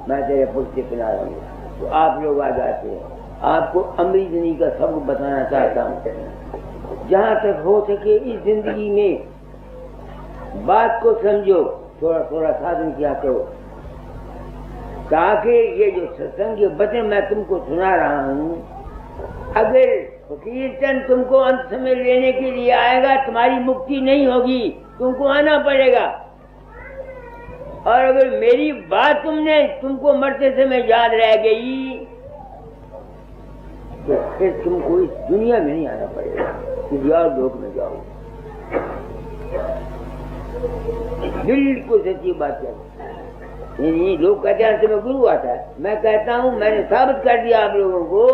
मैं तेरे पुष्टि पिला रहूंगा। तो आप लोग आ जाते हैं, आपको अमृतनी का सबक बताना चाहता हूँ। जहाँ तक हो सके इस जिंदगी में बात को समझो, थोड़ा थोड़ा साधन किया करो, ताकि ये जो सत्संग के वचन मैं तुमको सुना रहा हूँ, अगर कीर्तन तुमको अंत समय लेने के लिए आएगा, तुम्हारी मुक्ति नहीं होगी, तुमको आना पड़ेगा। और अगर मेरी बात तुमको मरते समय याद रह गई, तो फिर तुमको इस दुनिया में नहीं आना पड़ेगा, किसी और लोक में जाओ। बिल्कुल सच्ची बात है। नहीं, लोग कहते हैं मैं गुरु आता है, मैं कहता हूँ मैंने साबित कर दिया आप लोगों को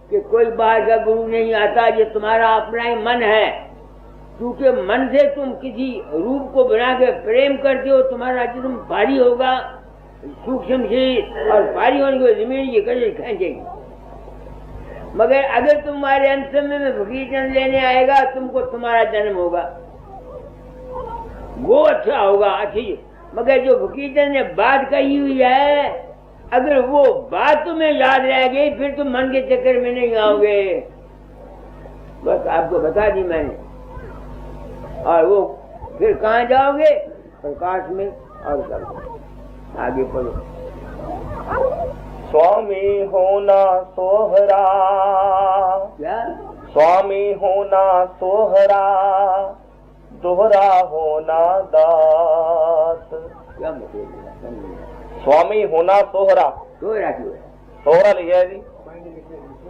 कि कोई बाहर का गुरु नहीं आता, ये तुम्हारा अपना ही मन है। क्योंकि मन से तुम किसी रूप को बना के प्रेम करते हो, तुम्हारा जिस्म भारी होगा, सूक्ष्म शरीर, और भारी होने के बाद जमीन ये कड़ी खींचेगी। मगर अगर तुम्हारे अंत समय में फकीर जन्म लेने आएगा, तुमको तुम्हारा जन्म होगा, वो अच्छा होगा, अच्छी। मगर जो फकीर ने बात कही हुई है, अगर वो बात तुम्हें याद रह गई, फिर तुम मन के चक्कर में नहीं आओगे। बस आपको बता दी मैंने। और वो फिर कहाँ जाओगे? प्रकाश में। और सब आगे पढ़ो। स्वामी होना सोहरा, क्या? स्वामी होना सोहरा, दोहरा होना दास। क्या मतलब? स्वामी होना सोहरा। सोहरा क्यों है? सोहरा लिखा है जी।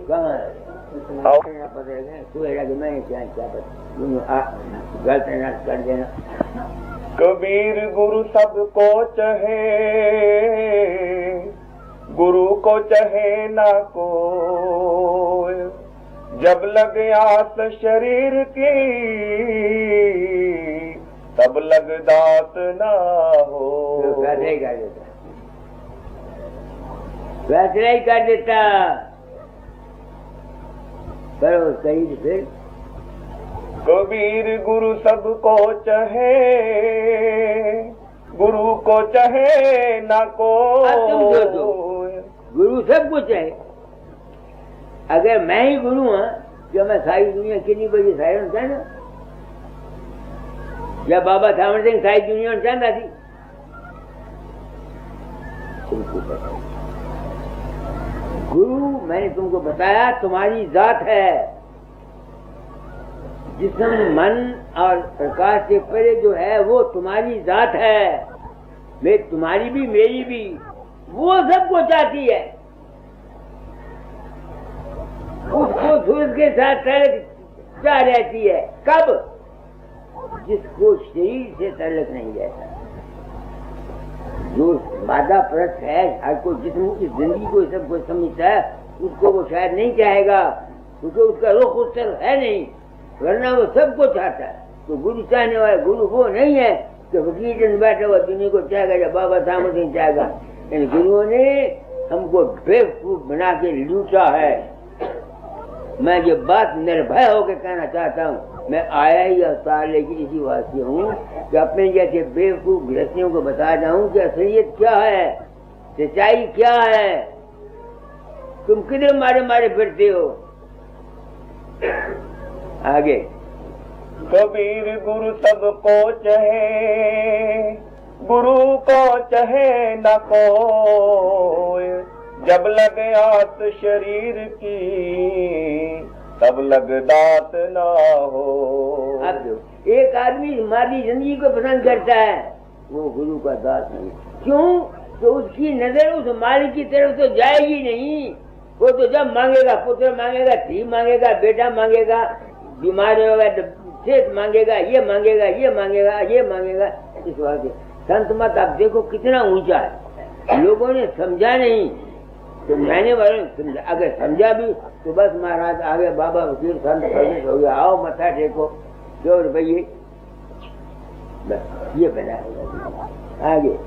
कहाँ है? सोहरा के मैं क्या गलत न कर देना। कबीर गुरु सबको चाहे, गुरु को चाहे ना कोई, जब लगे आस शरीर की, तब लग दात ना हो। वैसे ही कर देता, वैसे ही कर देता। करो सही। फिर कबीर गुरु सबको चाहे, गुरु को चाहे ना को। गुरु सब कुछ है। अगर मैं ही गुरु हूँ, जो मैं सारी दुनिया कितनी बड़ी सारी है ना, या बाबा सामर सिंह सारी दुनिया चाहता थी, गुरु मैंने तुमको बताया तुम्हारी जात है। जिस्म मन और प्रकाश से परे जो है वो तुम्हारी जात है। मैं तुम्हारी भी मेरी भी, वो सबको चाहती है। उसको सूरज के साथ चाह रहती है। कब? जिसको शरीर से तल्लुक नहीं रहता। जो मादा परस्त है, हर कोई जिस्म की जिंदगी को सब कुछ समझता है, उसको वो शायद नहीं चाहेगा, क्योंकि उसका रुख उस तरफ है नहीं, वरना वो सबको चाहता है। तो गुरु चाहने वाला गुरु वो नहीं है कि फकीर बैठा हुआ दुनिया को चाहेगा या बाबा सामर सिंह चाहेगा। इन गुरुओं ने हमको बेवकूफ बना के लूटा है। मैं ये बात निर्भय होकर कहना चाहता हूँ। मैं आया ही अवतार लेकिन इसी वास्ते हूँ कि अपने जैसे बेवकूफ गृहस्थियों को बता जाऊँ कि असलियत क्या है, सच्चाई क्या है। तुम किधर मारे मारे फिरते हो। आगे। कबीर गुरु सबको चाहे, गुरु को चाहे न कोई, जब लगे आस शरीर की, तब लग दात ना हो। अब एक आदमी हमारी जिंदगी को पसंद करता है, वो गुरु का दास नहीं। क्यों? तो उसकी नजर उस मालिक की तरफ तो जाएगी नहीं। वो तो जब मांगेगा पुत्र मांगेगा, धी मांगेगा, बेटा मांगेगा, बीमार होगा सेहत मांगेगा, ये मांगेगा, ये मांगेगा, ये मांगेगा। इस वास्ते संत मत आप देखो कितना ऊंचा है। लोगों ने समझा नहीं तो मैंने वाले अगर समझा भी तो बस महाराज आ गए, बाबा वकील संत प्रवेश हो गया, आओ मथा टेको 2 रुपये, बस ये बना होगा। आगे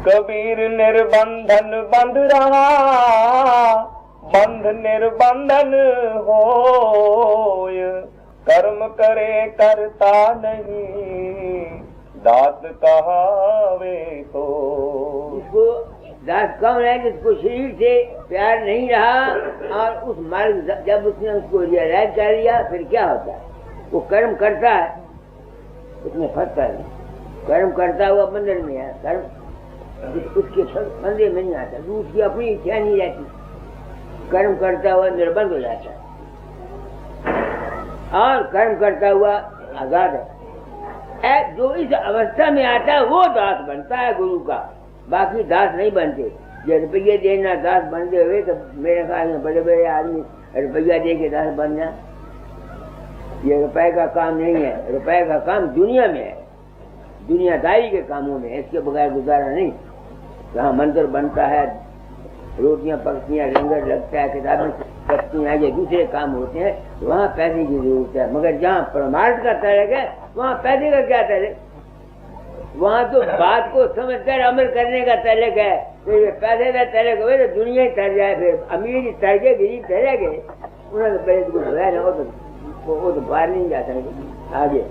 कबीर निर्बंधन बंध रहा, बंध निर्बंधन होय, कर्म करे करता नहीं, दात कहावे तो। इसको दास कौन है जिसको शरीर से प्यार नहीं रहा और उस मार्ग जब उसने उसको रियलाइज कर लिया, फिर क्या होता है? वो कर्म करता है, उसमें फंसता है। कर्म करता हुआ बंधन में है, कर्म उसके बंधे में नहीं आता, उसकी अपनी इच्छा नहीं रहती, कर्म करता हुआ निर्बंध हो जाता है और कर्म करता हुआ आजाद है। जो इस अवस्था में आता है वो दास बनता है गुरु का, बाकी दास नहीं बनते। ये रुपये देना दास बनते हुए तो मेरे ख्याल में बड़े बड़े आदमी रुपया दे के दास बन जाए, ये रुपए का काम नहीं है। रुपए का काम दुनिया में है, दुनियादारी के कामों में, इसके बगैर गुजारा नहीं। जहाँ मंदिर बनता है, रोटियां पकती हैं, लंगर लगता है, किताबें पकती हैं, ये दूसरे काम होते हैं, वहाँ पैसे की जरूरत है। मगर जहाँ परमार्थ का तलक है वहाँ पैसे का क्या तलक? वहाँ तो बात को समझकर अमल करने का तलक है। तो ये पैसे का तलक हुए तो दुनिया ही तर जाए, फिर अमीर ही तर गए, गरीब चले गए, उन्होंने पहले कुछ हुआ ना, वो तो बाहर नहीं जा सकते। आगे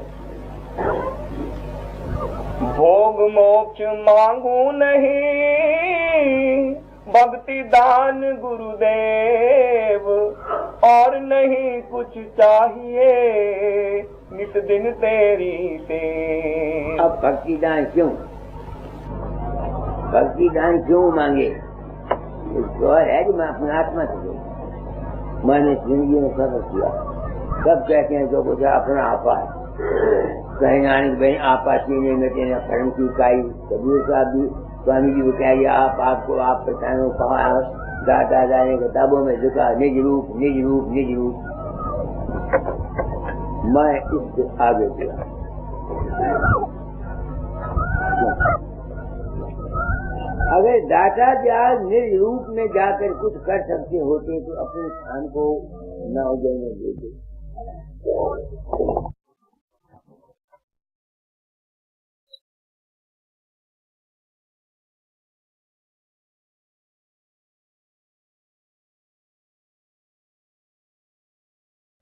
भोग मोक्ष मांगू नहीं, भक्ति दान गुरुदेव, और नहीं कुछ चाहिए, नित दिन तेरी सेव। अब भक्ति दान क्यों, भक्ति दान क्यों मांगे? इसको है कि मैं अपनी आत्मा से दूँ, मैंने जिंदगी में सब किया। सब कहते हैं जो कुछ अपना आपा है, कहीं नानक बहन आपा चीने में तेना कर्म की काई। कबीर साहब भी स्वामी जी को कह दिया, आपको आप पहचानो, कहा दादा ने किताबों में लिखा, निज रूप निज रूप निज रूप। मैं इससे आगे गया। अगर दाता दयाल निज रूप में जाकर कुछ कर सकते होते तो अपने स्थान को न उजाड़ने देते।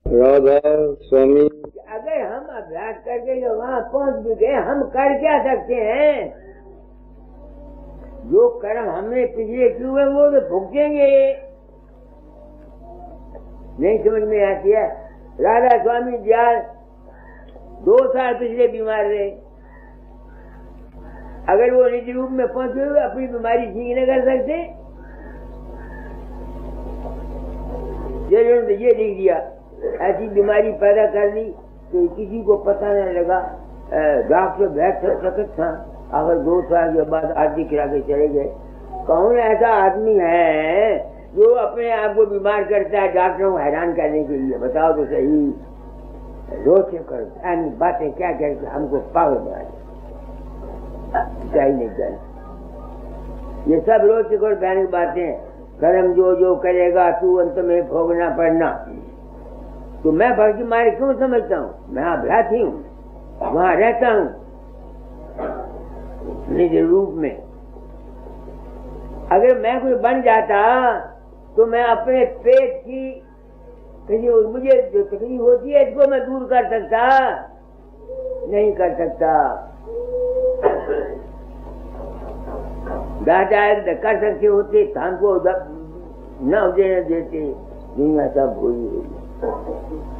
राधा स्वामी, अगर हम अभ्यास करके जो वहाँ पहुँच भी गए, हम कर क्या सकते हैं? जो कर्म हमने पिछले किए हुए वो तो भुगतेंगे। नहीं समझ में आती है। राधा स्वामी दयाल 2 साल पिछले बीमार रहे, अगर वो निज रूप में पहुंचे हुए अपनी बीमारी ठीक नहीं कर सकते? ये लिख दिया, ऐसी बीमारी पैदा कर दी तो किसी को पता नहीं लगा। डॉक्टर बैठ सकत था, अगर 2 साल के बाद आरती करा के चले गए। कौन ऐसा आदमी है जो अपने आप को बीमार करता है डॉक्टरों को हैरान करने के लिए? बताओ तो सही। रोज कर बातें क्या करके हमको पागल बना चाहिए नहीं करना। ये सब रोज से कर बहन की बातें। कर्म जो जो करेगा तू अंत में भोगना पड़ना। तो मैं भक्ति मारे क्यों समझता हूँ? मैं अभ्यासी हूँ, वहाँ रहता हूँ निज रूप में। अगर मैं कोई बन जाता तो मैं अपने पेट की मुझे जो तकलीफ होती है इसको मैं दूर कर सकता? नहीं कर सकता। दादा कर सकते होते तो हमको न देने देते। दुनिया सब भूली हुई।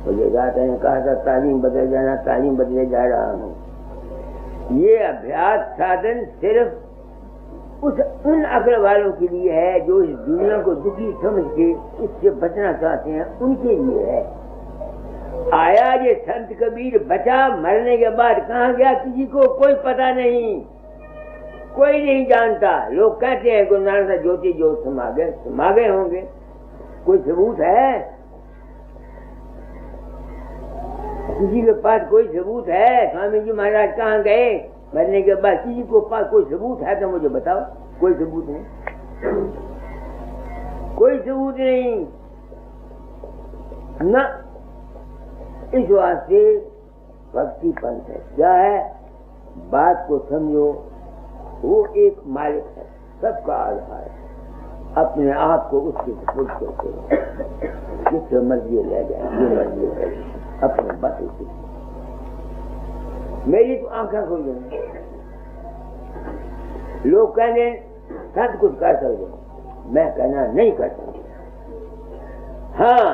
मुझे दादा ने कहा था तालीम बदल जाना, तालीम बदले जा रहा हूँ। ये अभ्यास साधन सिर्फ उन अकल वालों के लिए है जो इस दुनिया को दुखी समझ के इससे बचना चाहते हैं, उनके लिए है। आया ये संत कबीर बचा, मरने के बाद कहाँ गया किसी को कोई पता नहीं, कोई नहीं जानता। लोग कहते हैं गुरु नानक ज्योति ज्योत समा गए होंगे। कोई सबूत है? किसी के पास कोई सबूत है? स्वामी जी महाराज कहाँ गए मरने के बाद? किसी को पास कोई सबूत है तो मुझे बताओ। कोई सबूत नहीं। कोई सबूत नहीं न। इस वास्ते भक्ति पंथ है। क्या है? बात को समझो, वो एक मालिक है, सबका आधार है, अपने आप को उसके सुपुर्द करते हो, जिससे मर्जी ले जाए, जो मर्जी करे, अपने बस उसी। मेरी तो आंखें खुल गई। लोग कहने सब कुछ कर सकते, मैं कहना नहीं कर सकता। हाँ,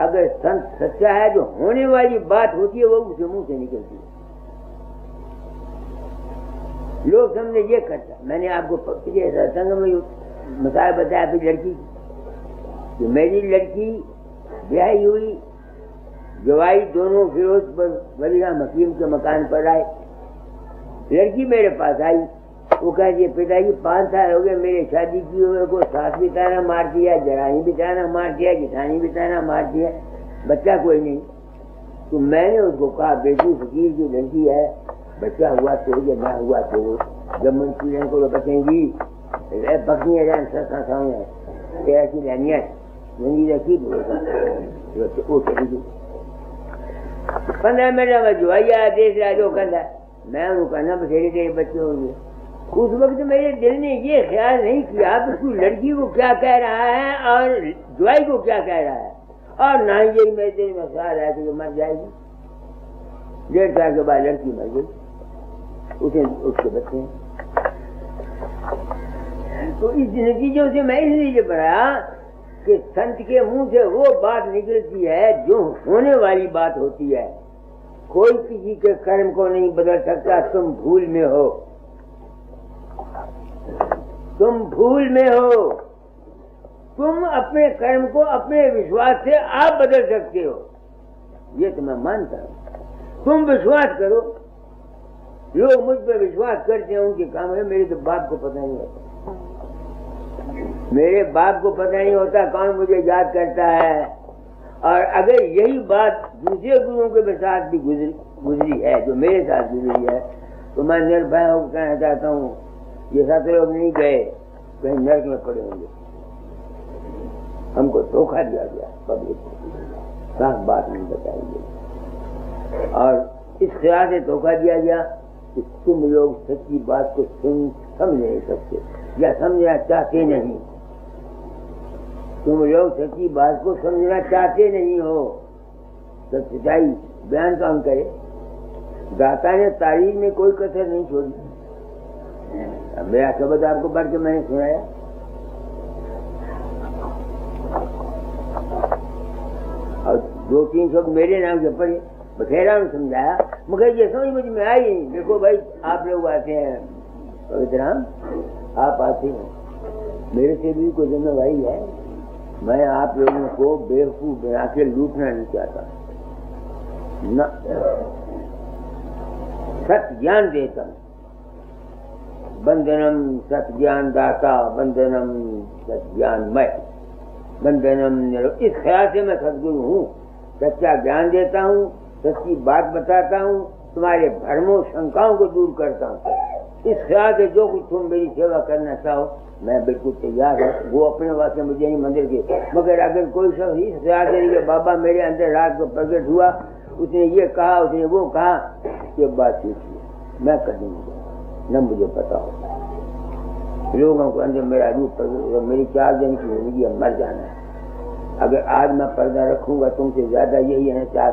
अगर संत सच्चा है, जो होने वाली बात होती है वो उसके मुंह से निकलती है। लोग समझे ये करता। मैंने आपको पिछले सत्संग में मिसाल बताया अपनी लड़की की, कि मेरी लड़की ब्याही हुई, जवाई दोनों फिरोज वलीराम हकीम के मकान पर आए। लड़की मेरे पास आई, वो कहती पिताजी 5 साल हो गए मेरे शादी की हुए को, सास भी ताना मार दिया, जराही भी ताना मार दिया, जिठानी भी ताना मार दिया, बच्चा कोई नहीं। तो मैंने उसको कहा बेटी फकीर की लड़की है, बच्चा हुआ तो या ना हुआ तो जब मंसूरियन को बचेंगी बकरियां जान ऐसी लानिया मंगी रखी वो चली गई। 15 मिनट में जुआई आया, देश राजो कहता मैं उनको कहना बसेरे तेरे बच्चे होंगे। उस वक्त मेरे दिल ने ये ख्याल नहीं किया कि उसकी लड़की को क्या कह रहा है और जुआई को क्या कह रहा है, और ना ही यही मेरे दिल में ख्याल है कि मर जाएगी। 1.5 साल के बाद लड़की मर गई, उसके बच्चे। तो इस नतीजों से मैं इसलिए पढ़ा कि संत के मुंह से वो बात निकलती है जो होने वाली बात होती है। कोई किसी के कर्म को नहीं बदल सकता। तुम भूल में हो, तुम भूल में हो। तुम अपने कर्म को अपने विश्वास से आप बदल सकते हो, ये तो मैं मानता हूं। तुम विश्वास करो। लोग मुझ पर विश्वास करते हैं, उनके काम है। मेरे तो बाप को पता नहीं होता, मेरे बाप को पता नहीं होता कौन मुझे याद करता है। और अगर यही बात दूसरे गुरुओं के साथ भी गुजरी है, जो मेरे साथ गुजरी है, तो मैं निर्भय होकर कहना चाहता हूँ ये 7 लोग नहीं गए, कहीं नरक में पड़े होंगे। हमको धोखा दिया गया पब्लिक को, साफ बात नहीं बताएंगे। और इस ख्याल से धोखा दिया गया कि तुम लोग सच्ची बात को समझ नहीं सकते या समझना चाहते नहीं। तुम लोग सच्ची बात को समझना चाहते नहीं हो। तो सच्चाई बयान कौन करे? दाता ने तारीफ में कोई कसर नहीं छोड़ी। मेरा शब्द आपको पढ़ के मैंने सुनाया। और 2-3 शब्द मेरे नाम के पढ़े, बखेरा में समझाया, मगर ये समझ में आई नहीं। देखो भाई, आप लोग आते हैं पवित्र राम, आप आते हैं, मेरे से भी कोई जिम्मेवारी है। मैं आप लोगों को बेवकूफ बना के लूटना नहीं चाहता न। सत्य ज्ञान देता हूं। बंधनम सत्य ज्ञान दाता, बंधनम सत्य ज्ञानमय, बंधनम निरो। इस ख्याल से मैं सदगुरु हूँ। सच्चा ज्ञान देता हूँ, सच्ची बात बताता हूँ, तुम्हारे भ्रमों शंकाओं को दूर करता हूँ। इस ख्याल से जो कुछ तुम मेरी सेवा करना चाहो मैं बिल्कुल तैयार हूँ। वो अपने वास्ते मुझे नहीं मंदिर के, मगर अगर कोई शख्स इस ख्याल से कि बाबा मेरे अंदर रात को प्रकट हुआ, उसने ये कहा, उसने वो कहा, ये बात ठीक है, मैं कर दूंगा न मुझे पता हो। लोगों को अंदर मेरा रूप प्रकट, मेरी 4 दिन की जिंदगी मर जाना है। अगर आज मैं पर्दा रखूंगा तुमसे ज्यादा, यही है 4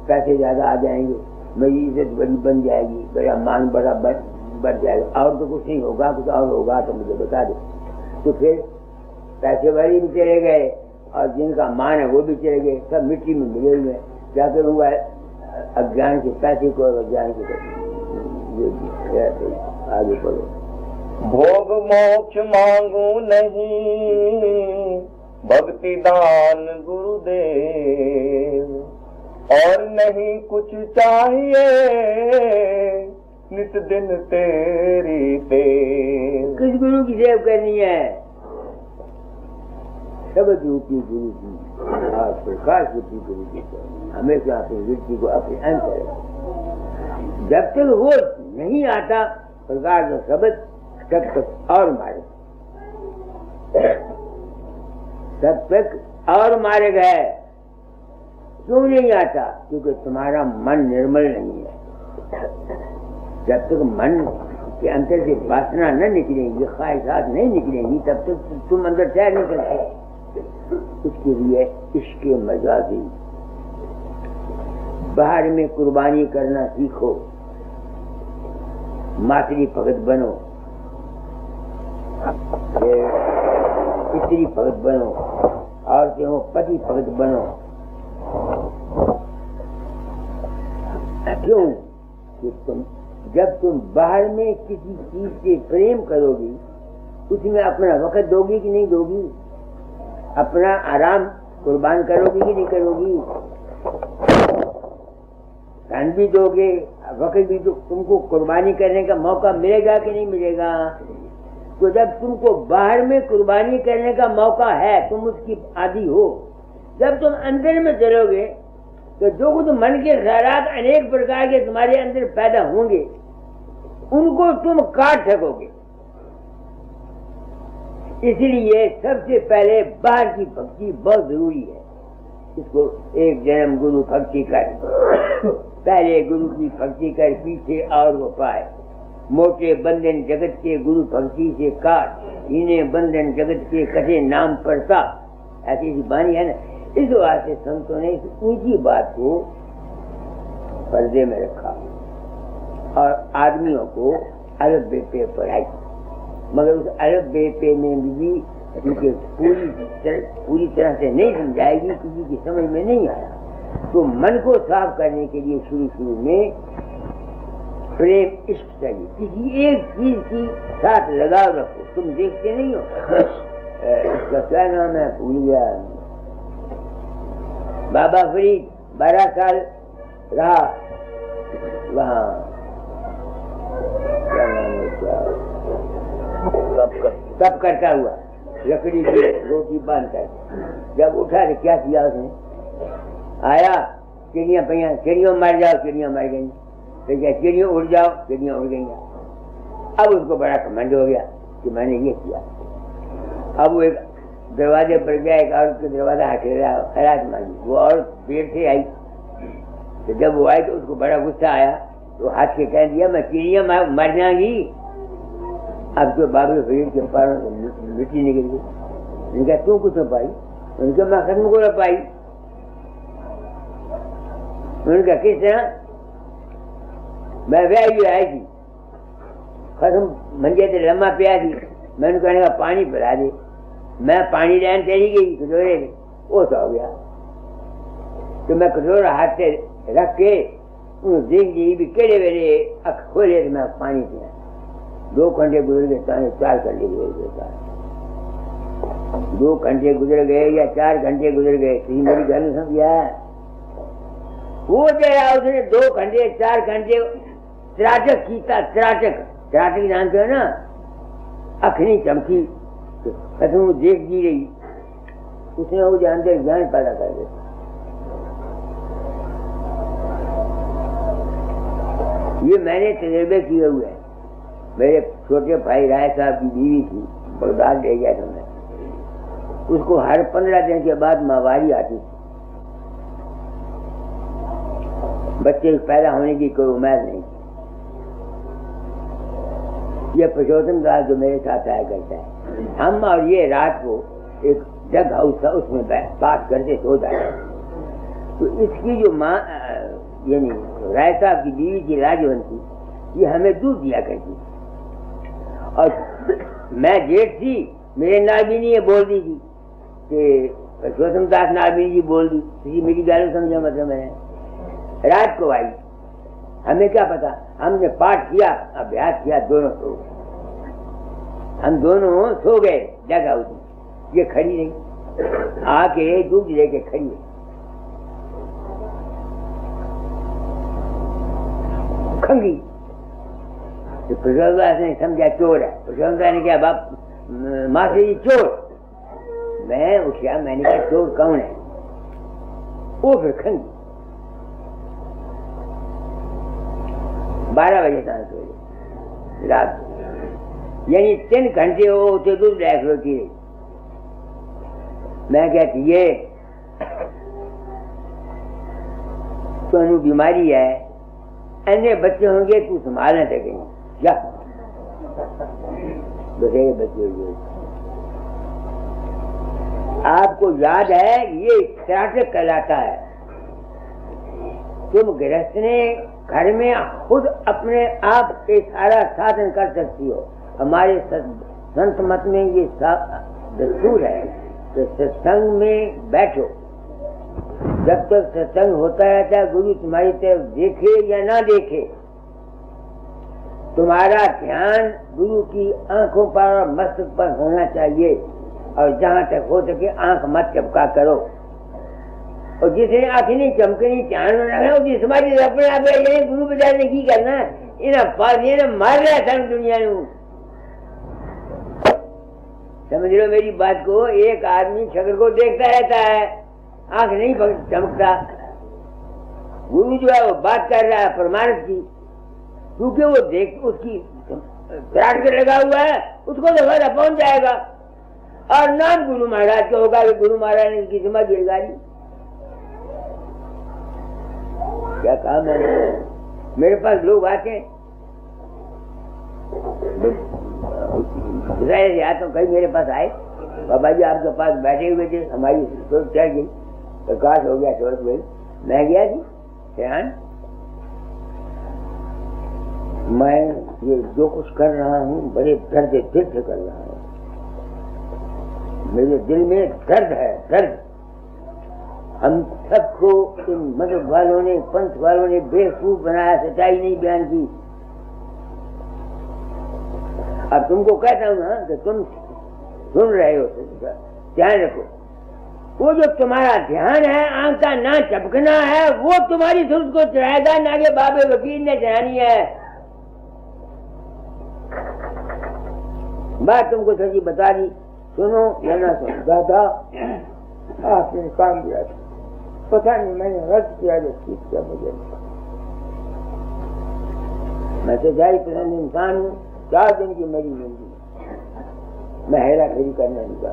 पैसे ज्यादा आ जाएंगे, मेरी इज्जत बड़ी बन जाएगी, मेरा मान बड़ा बढ़ जाएगा। और तो कुछ नहीं होगा, कुछ और होगा तो मुझे बता दो। तो फिर पैसे वाले भी चले गए और जिनका मान है वो भी चले गए, सब मिट्टी में मिले हुए। क्या करूँगा? अज्ञान के पैसे को अज्ञान के आगे बढ़ो। भोग मोक्ष मांगू नहीं, भक्ति दान गुरुदेव, और नहीं कुछ चाहिए, नित दिन तेरी देव। किस गुरु की सेवा करनी है? शब्द रूपी गुरु की, और प्रकाश रूपी गुरु की। हमेशा अपनी वृत्ति को अपने अंतर, जब तक वो नहीं आता प्रकाश में शब्द, तब तक और मारे। तब तक और मार्ग है। क्यों नहीं आता? क्योंकि तुम्हारा मन निर्मल नहीं है। जब तक मन के अंदर से वासना न निकलेंगी, ख्वाहिशात नहीं निकलेंगी, तब तक तुम अंदर तैर नहीं करते। उसके लिए इश्क मजाजी, बाहर में कुर्बानी करना सीखो, मातरी भगत बनो, स्त्री भगत बनो, और क्यों पति भगत बनो। क्यों? कि जब तुम बाहर में किसी चीज से प्रेम करोगी, उसमें अपना वक्त दोगी कि नहीं दोगी? अपना आराम कुर्बान करोगी कि नहीं करोगी? धन भी दोगे, वक्त भी तो तुमको कुर्बानी करने का मौका मिलेगा कि नहीं मिलेगा? तो जब तुमको बाहर में कुर्बानी करने का मौका है, तुम उसकी आदी हो। जब तुम अंदर में चलोगे तो जो कुछ मन के ख्यालात अनेक प्रकार के तुम्हारे अंदर पैदा होंगे, उनको तुम काट सकोगे। इसलिए सबसे पहले बाहर की भक्ति बहुत जरूरी है। इसको एक जन्म गुरु भक्ति कर, पहले गुरु की भक्ति कर, पीछे और वो पाए। मोटे बंधन जगत के गुरु भक्ति से काट, इन्हें बंधन जगत के कटे नाम पड़ता। ऐसी बानी है ना। इस वास्ते संतों ने इस ऊंची बात को पर्दे में रखा और आदमियों को अलग बेपे पढ़ाई। मगर उस अलग बेपे में भी क्योंकि पूरी तरह से नहीं समझाएगी, किसी की समझ में नहीं आया। तो मन को साफ करने के लिए शुरू में प्रेम इश्क चाहिए। किसी एक चीज की साथ लगाव रखो। तुम देखते नहीं हो, इसका क्या नाम है भूल गया, बाबा फरीद 12 साल रहा वहाँ, क्या नाम है उसका, तब करता हुआ लकड़ी की रोटी बांधकर। जब उठा तो क्या किया उसने? आया, चिड़िया पैया, चिड़ियों मर जाओ, चिड़िया मर गई। तो क्या चिड़ियों उड़ जाओ, चिड़िया उड़ गई। अब उसको बड़ा घमंड हो गया कि मैंने ये किया। अब वो एक दरवाजे पर गया, एक औरत के दरवाजा हटेरा खैरात मांगी। वो औरत देर से आई, तो जब वो आई तो उसको बड़ा गुस्सा आया। तो हाथ के कह दिया, मैं चिड़िया मर जाएंगी। अब तो बाबू फरीद के पैरों से मिट्टी निकल गई। उनका तू कुछ न पाई? उनका मैं खत्म को न पाई। उनका किस तरह? मैं व्याही आई थी, खत्म मंजे से लम्बा पिया थी। मैंने कहने का पानी पिला दे। मैं पानी लेने चली गई कटोरे में, वो तो हो गया। तो मैं कटोरा हाथ से रख के देख ली भी केड़े वेले अख खोले तो मैं पानी पिया। 2 घंटे गुजर गए, 4 घंटे गुजर गए, 2 घंटे गुजर गए या 4 घंटे गुजर गए। तो मेरी गल समझिया? वो जरा उसने 2 घंटे 4 घंटे त्राटक कीता। त्राटक जानते हो ना? अखनी चमकी तो खत्म देख दी रही। उसने वो जानते ज्ञान पैदा कर दिया। ये मैंने तजुर्बे किए हुए हैं। मेरे छोटे भाई राय साहब की बीवी थी, बगदाद ले गया था मैं। उसको हर 15 दिन के बाद माहवारी आती थी। बच्चे पैदा होने की कोई उम्मीद नहीं। ये पुरुषोत्तम दास जो मेरे साथ आया करता है, हम और ये रात को एक जग हाउस था, उसमें बात करते सो जाते। तो इसकी जो माँ यानी राय साहब की बीवी की राजवंती, ये हमें दूध दिया करती। और मैं जेठ थी, मेरे नाबिनी ये बोल दी थी कि पुरुषोत्तम दास नाबिनी जी बोल दी। किसी मेरी गाली समझा मतलब मैंने। रात को आई, हमें क्या पता, हमने पाठ किया, अभ्यास किया, दोनों सो गए। हम दोनों सो गए जगह उसमें। ये खड़ी रही, आके दूध लेके खड़ी है। खंगी तो पुरुषोत्तम ने समझा चोर है। पुरुषोत्तम ने क्या बाप माँ से जी चोर। मैं उठा, मैंने कहा चोर कौन है? वो फिर खंगी। 12 बजे तक सो रात, यानी 3 घंटे हो तो दूध डायक होती रही। मैं कहती ये तो बीमारी है, अन्य बच्चे होंगे तू संभालने सकेंगे क्या? बड़े बच्चे होंगे। आपको याद है ये त्राटक कहलाता है। तुम गृहस्थ ने घर में खुद अपने आप के सारा साधन कर सकती हो। हमारे संत मत में ये दस्तूर है कि सत्संग में बैठो, जब तक सत्संग होता रहता है गुरु तुम्हारी तरफ देखे या ना देखे, तुम्हारा ध्यान गुरु की आंखों पर और मस्तक पर होना चाहिए। और जहां तक हो सके आंख मत चमका करो। और जिसने आंखें नहीं चमकनी ध्यान में रखना जिस हमारी अपने आप गुरु बजा ने की करना इन्हें पास मार रहा था दुनिया में। समझ लो मेरी बात को। एक आदमी शक्ल को देखता रहता है, आंख नहीं चमकता। गुरु जो है वो बात कर रहा है परमार्थ की, क्योंकि वो देख उसकी त्राट के लगा हुआ है, उसको तो फायदा पहुंच जाएगा। और नाम गुरु महाराज का होगा कि गुरु महाराज ने इसकी समझ गिरगारी। क्या कहा मैंने? मेरे पास लोग आते हैं, आता हूँ, कहीं मेरे पास आए, बाबा जी आपके पास बैठे हुए थे, हमारी सोच चढ़ गई, प्रकाश हो गया, सोच गई। मैं गया जी ध्यान, मैं ये जो कुछ कर रहा हूँ बड़े दर्द दिल से कर रहा हूँ। मेरे दिल में दर्द है, दर्द। हम सबको इन मजहब वालों ने, पंथ वालों ने बेवकूफ बनाया, सच्चाई नहीं बयान की। अब तुमको कहता हूं ना कि तुम सुन रहे हो, ध्यान रखो। वो जो तुम्हारा ध्यान है, आंख का ना चपकना है, वो तुम्हारी सुरत को चढ़ाएगा, ना कि बाबे वकील ने चढ़ानी है। बात तुमको सच्ची बता दी, सुनो या ना सुनो। दादा आपने काम किया था, पता नहीं मैंने रद्द किया जो ठीक किया मुझे। मैं तो जारी पसंद इंसान हूँ। 4 दिन की मेरी जिंदगी, मैं हेरा फेरी करने लगा।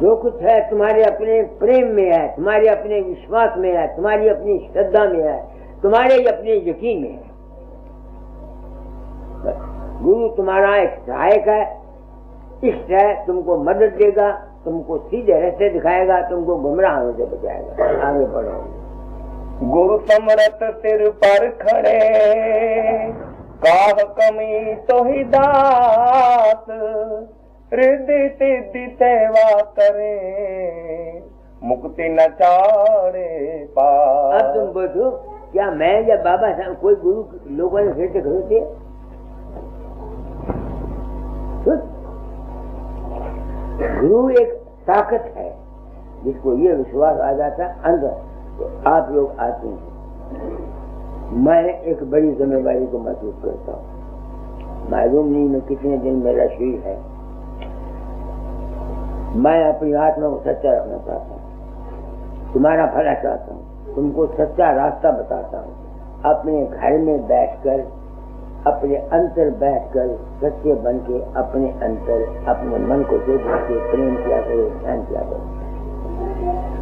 जो कुछ है तुम्हारे अपने प्रेम में है, तुम्हारे अपने विश्वास में है, तुम्हारी अपनी श्रद्धा में है, तुम्हारे अपने यकीन में है। गुरु तुम्हारा एक सहायक है, इष्ट है, तुमको मदद देगा, तुमको सीधे रास्ते दिखाएगा, तुमको गुमराह होने से बचाएगा। आगे बढ़ो। गुरु समरत सिर पर खड़े, काह कमी तो ही दात, रिद्धि सिद्धि सेवा करे, मुक्ति न चाड़े पास। अब तुम बोलो क्या मैं या बाबा साहब कोई गुरु लोगों ने फिर से खड़े? गुरु एक ताकत है जिसको ये विश्वास आ जाता अंदर, तो आप लोग आते हैं। मैं एक बड़ी जिम्मेवारी को महसूस करता हूँ। मालूम नहीं मैं कितने दिन मेरा शरीर है। मैं अपनी आत्मा को सच्चा रखना चाहता हूँ, तुम्हारा भला चाहता हूँ, तुमको सच्चा रास्ता बताता हूँ। अपने घर में बैठकर, अपने अंतर बैठकर सच्चे बन के अपने अंतर, अपने मन को देख के प्रेम किया करो, ध्यान किया करो,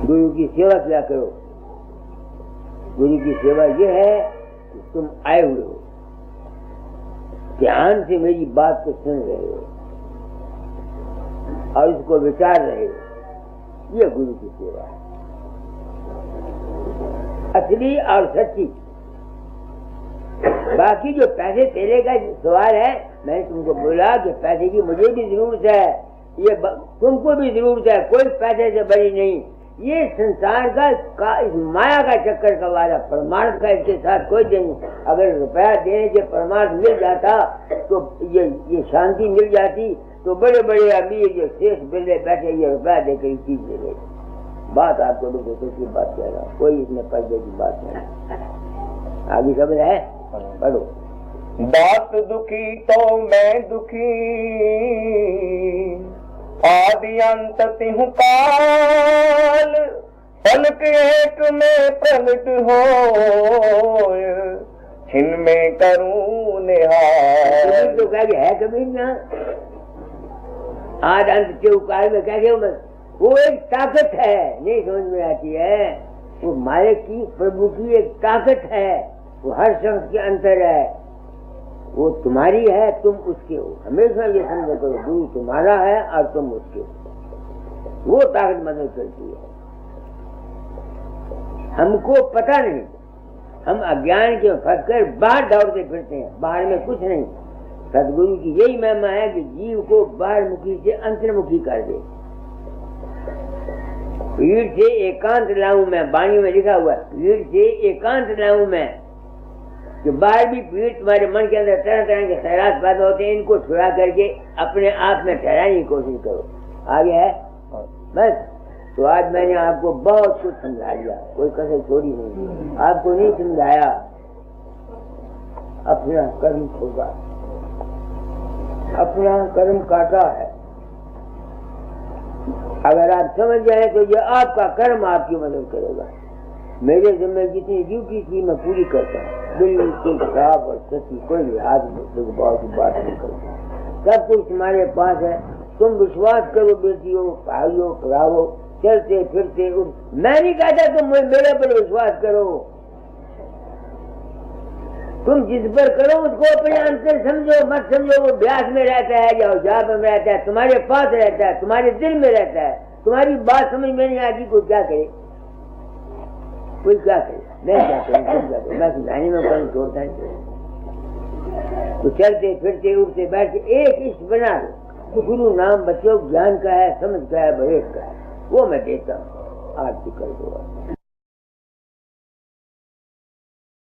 गुरु की सेवा किया करो। गुरु की सेवा ये है कि तुम आए हुए हो, ध्यान से मेरी बात को सुन रहे हो और इसको विचार रहे हो। ये गुरु की सेवा है, असली और सच्ची। बाकी जो पैसे तेरे का सवाल है, मैंने तुमको बोला कि पैसे की मुझे भी जरूरत है, ये तुमको भी जरूरत है, कोई पैसे से बड़ी नहीं। ये संसार का इस माया का चक्कर का वाला, परमार्थ का इसके साथ कोई नहीं। अगर रुपया देने से परमार्थ मिल जाता तो ये शांति मिल जाती, तो बड़े बड़े अमीर जो शेष बिल्ले बैठे ये रुपया देकर ये चीज ले गए। बात आपको लोगों की बात कह रहा हूँ, कोई इसमें पैसे की बात नहीं। आगे सब है पढ़ो। दास दुखी तो मैं दुखी, आदि अंत तिहु काल, पलक एक में प्रगट हो, छिन में करूं निहाल। तो क्या है कभी ना, आदि अंत तिहु काल में क्या मैं वो एक ताकत है, नहीं समझ में आती है। वो मालिक की, प्रभु की एक ताकत है, वो हर शख्स के अंदर है। वो तुम्हारी है, तुम उसके हो। हमेशा ये समझो करो, गुरु तुम्हारा है और तुम उसके हो। वो ताकत मदद करती है। हमको पता नहीं, हम अज्ञान के फंस कर बाहर दौड़ते फिरते हैं, बाहर में कुछ नहीं। सदगुरु की यही महिमा है कि जीव को बाहर मुखी से अंतर्मुखी कर दे। भीड़ से एकांत लाऊं मैं, वाणी में लिखा हुआ है, भीड़ से एकांत लाऊं मैं। जो बाहर भी भीड़ तुम्हारे मन के अंदर तरह तरह के ख्यालात पैदा होते हैं, इनको छुड़ा करके अपने आप में ठहराने की कोशिश करो। आगे है बस। तो आज मैंने आपको बहुत कुछ समझा दिया, कोई कसर छोड़ी नहीं। आपको नहीं समझाया, अपना कर्म होगा, अपना कर्म काटा है। अगर आप समझ जाए तो ये आपका कर्म आपकी मदद करेगा। मेरे जिम्मे जितनी ड्यूटी थी मैं पूरी करता हूँ, बिल्कुल साफ और सच्ची, कोई हाथ में बहुत बात नहीं करता। सब कुछ तुम्हारे पास है, तुम विश्वास करो बेटियों, भाइयों, भरावो, चलते फिरते। मैं नहीं कहता तुम मेरे पर विश्वास करो, तुम जिस पर करो उसको अपने अंतर समझो, मत समझो वो ब्यास में रहता है या उजाब में रहता है, तुम्हारे पास रहता है, तुम्हारे दिल में रहता है। तुम्हारी बात समझ में नहीं आती, कोई क्या करे, कोई क्या करे, मैं क्या करूँ, मैं समझाने में कहीं छोड़ता नहीं। तो चलते फिरते उठते बैठते एक इष्ट बना लो, गुरु नाम बच्चों ज्ञान का है, समझ का है, भवेश का है, वो मैं देता हूँ। आज कर दो।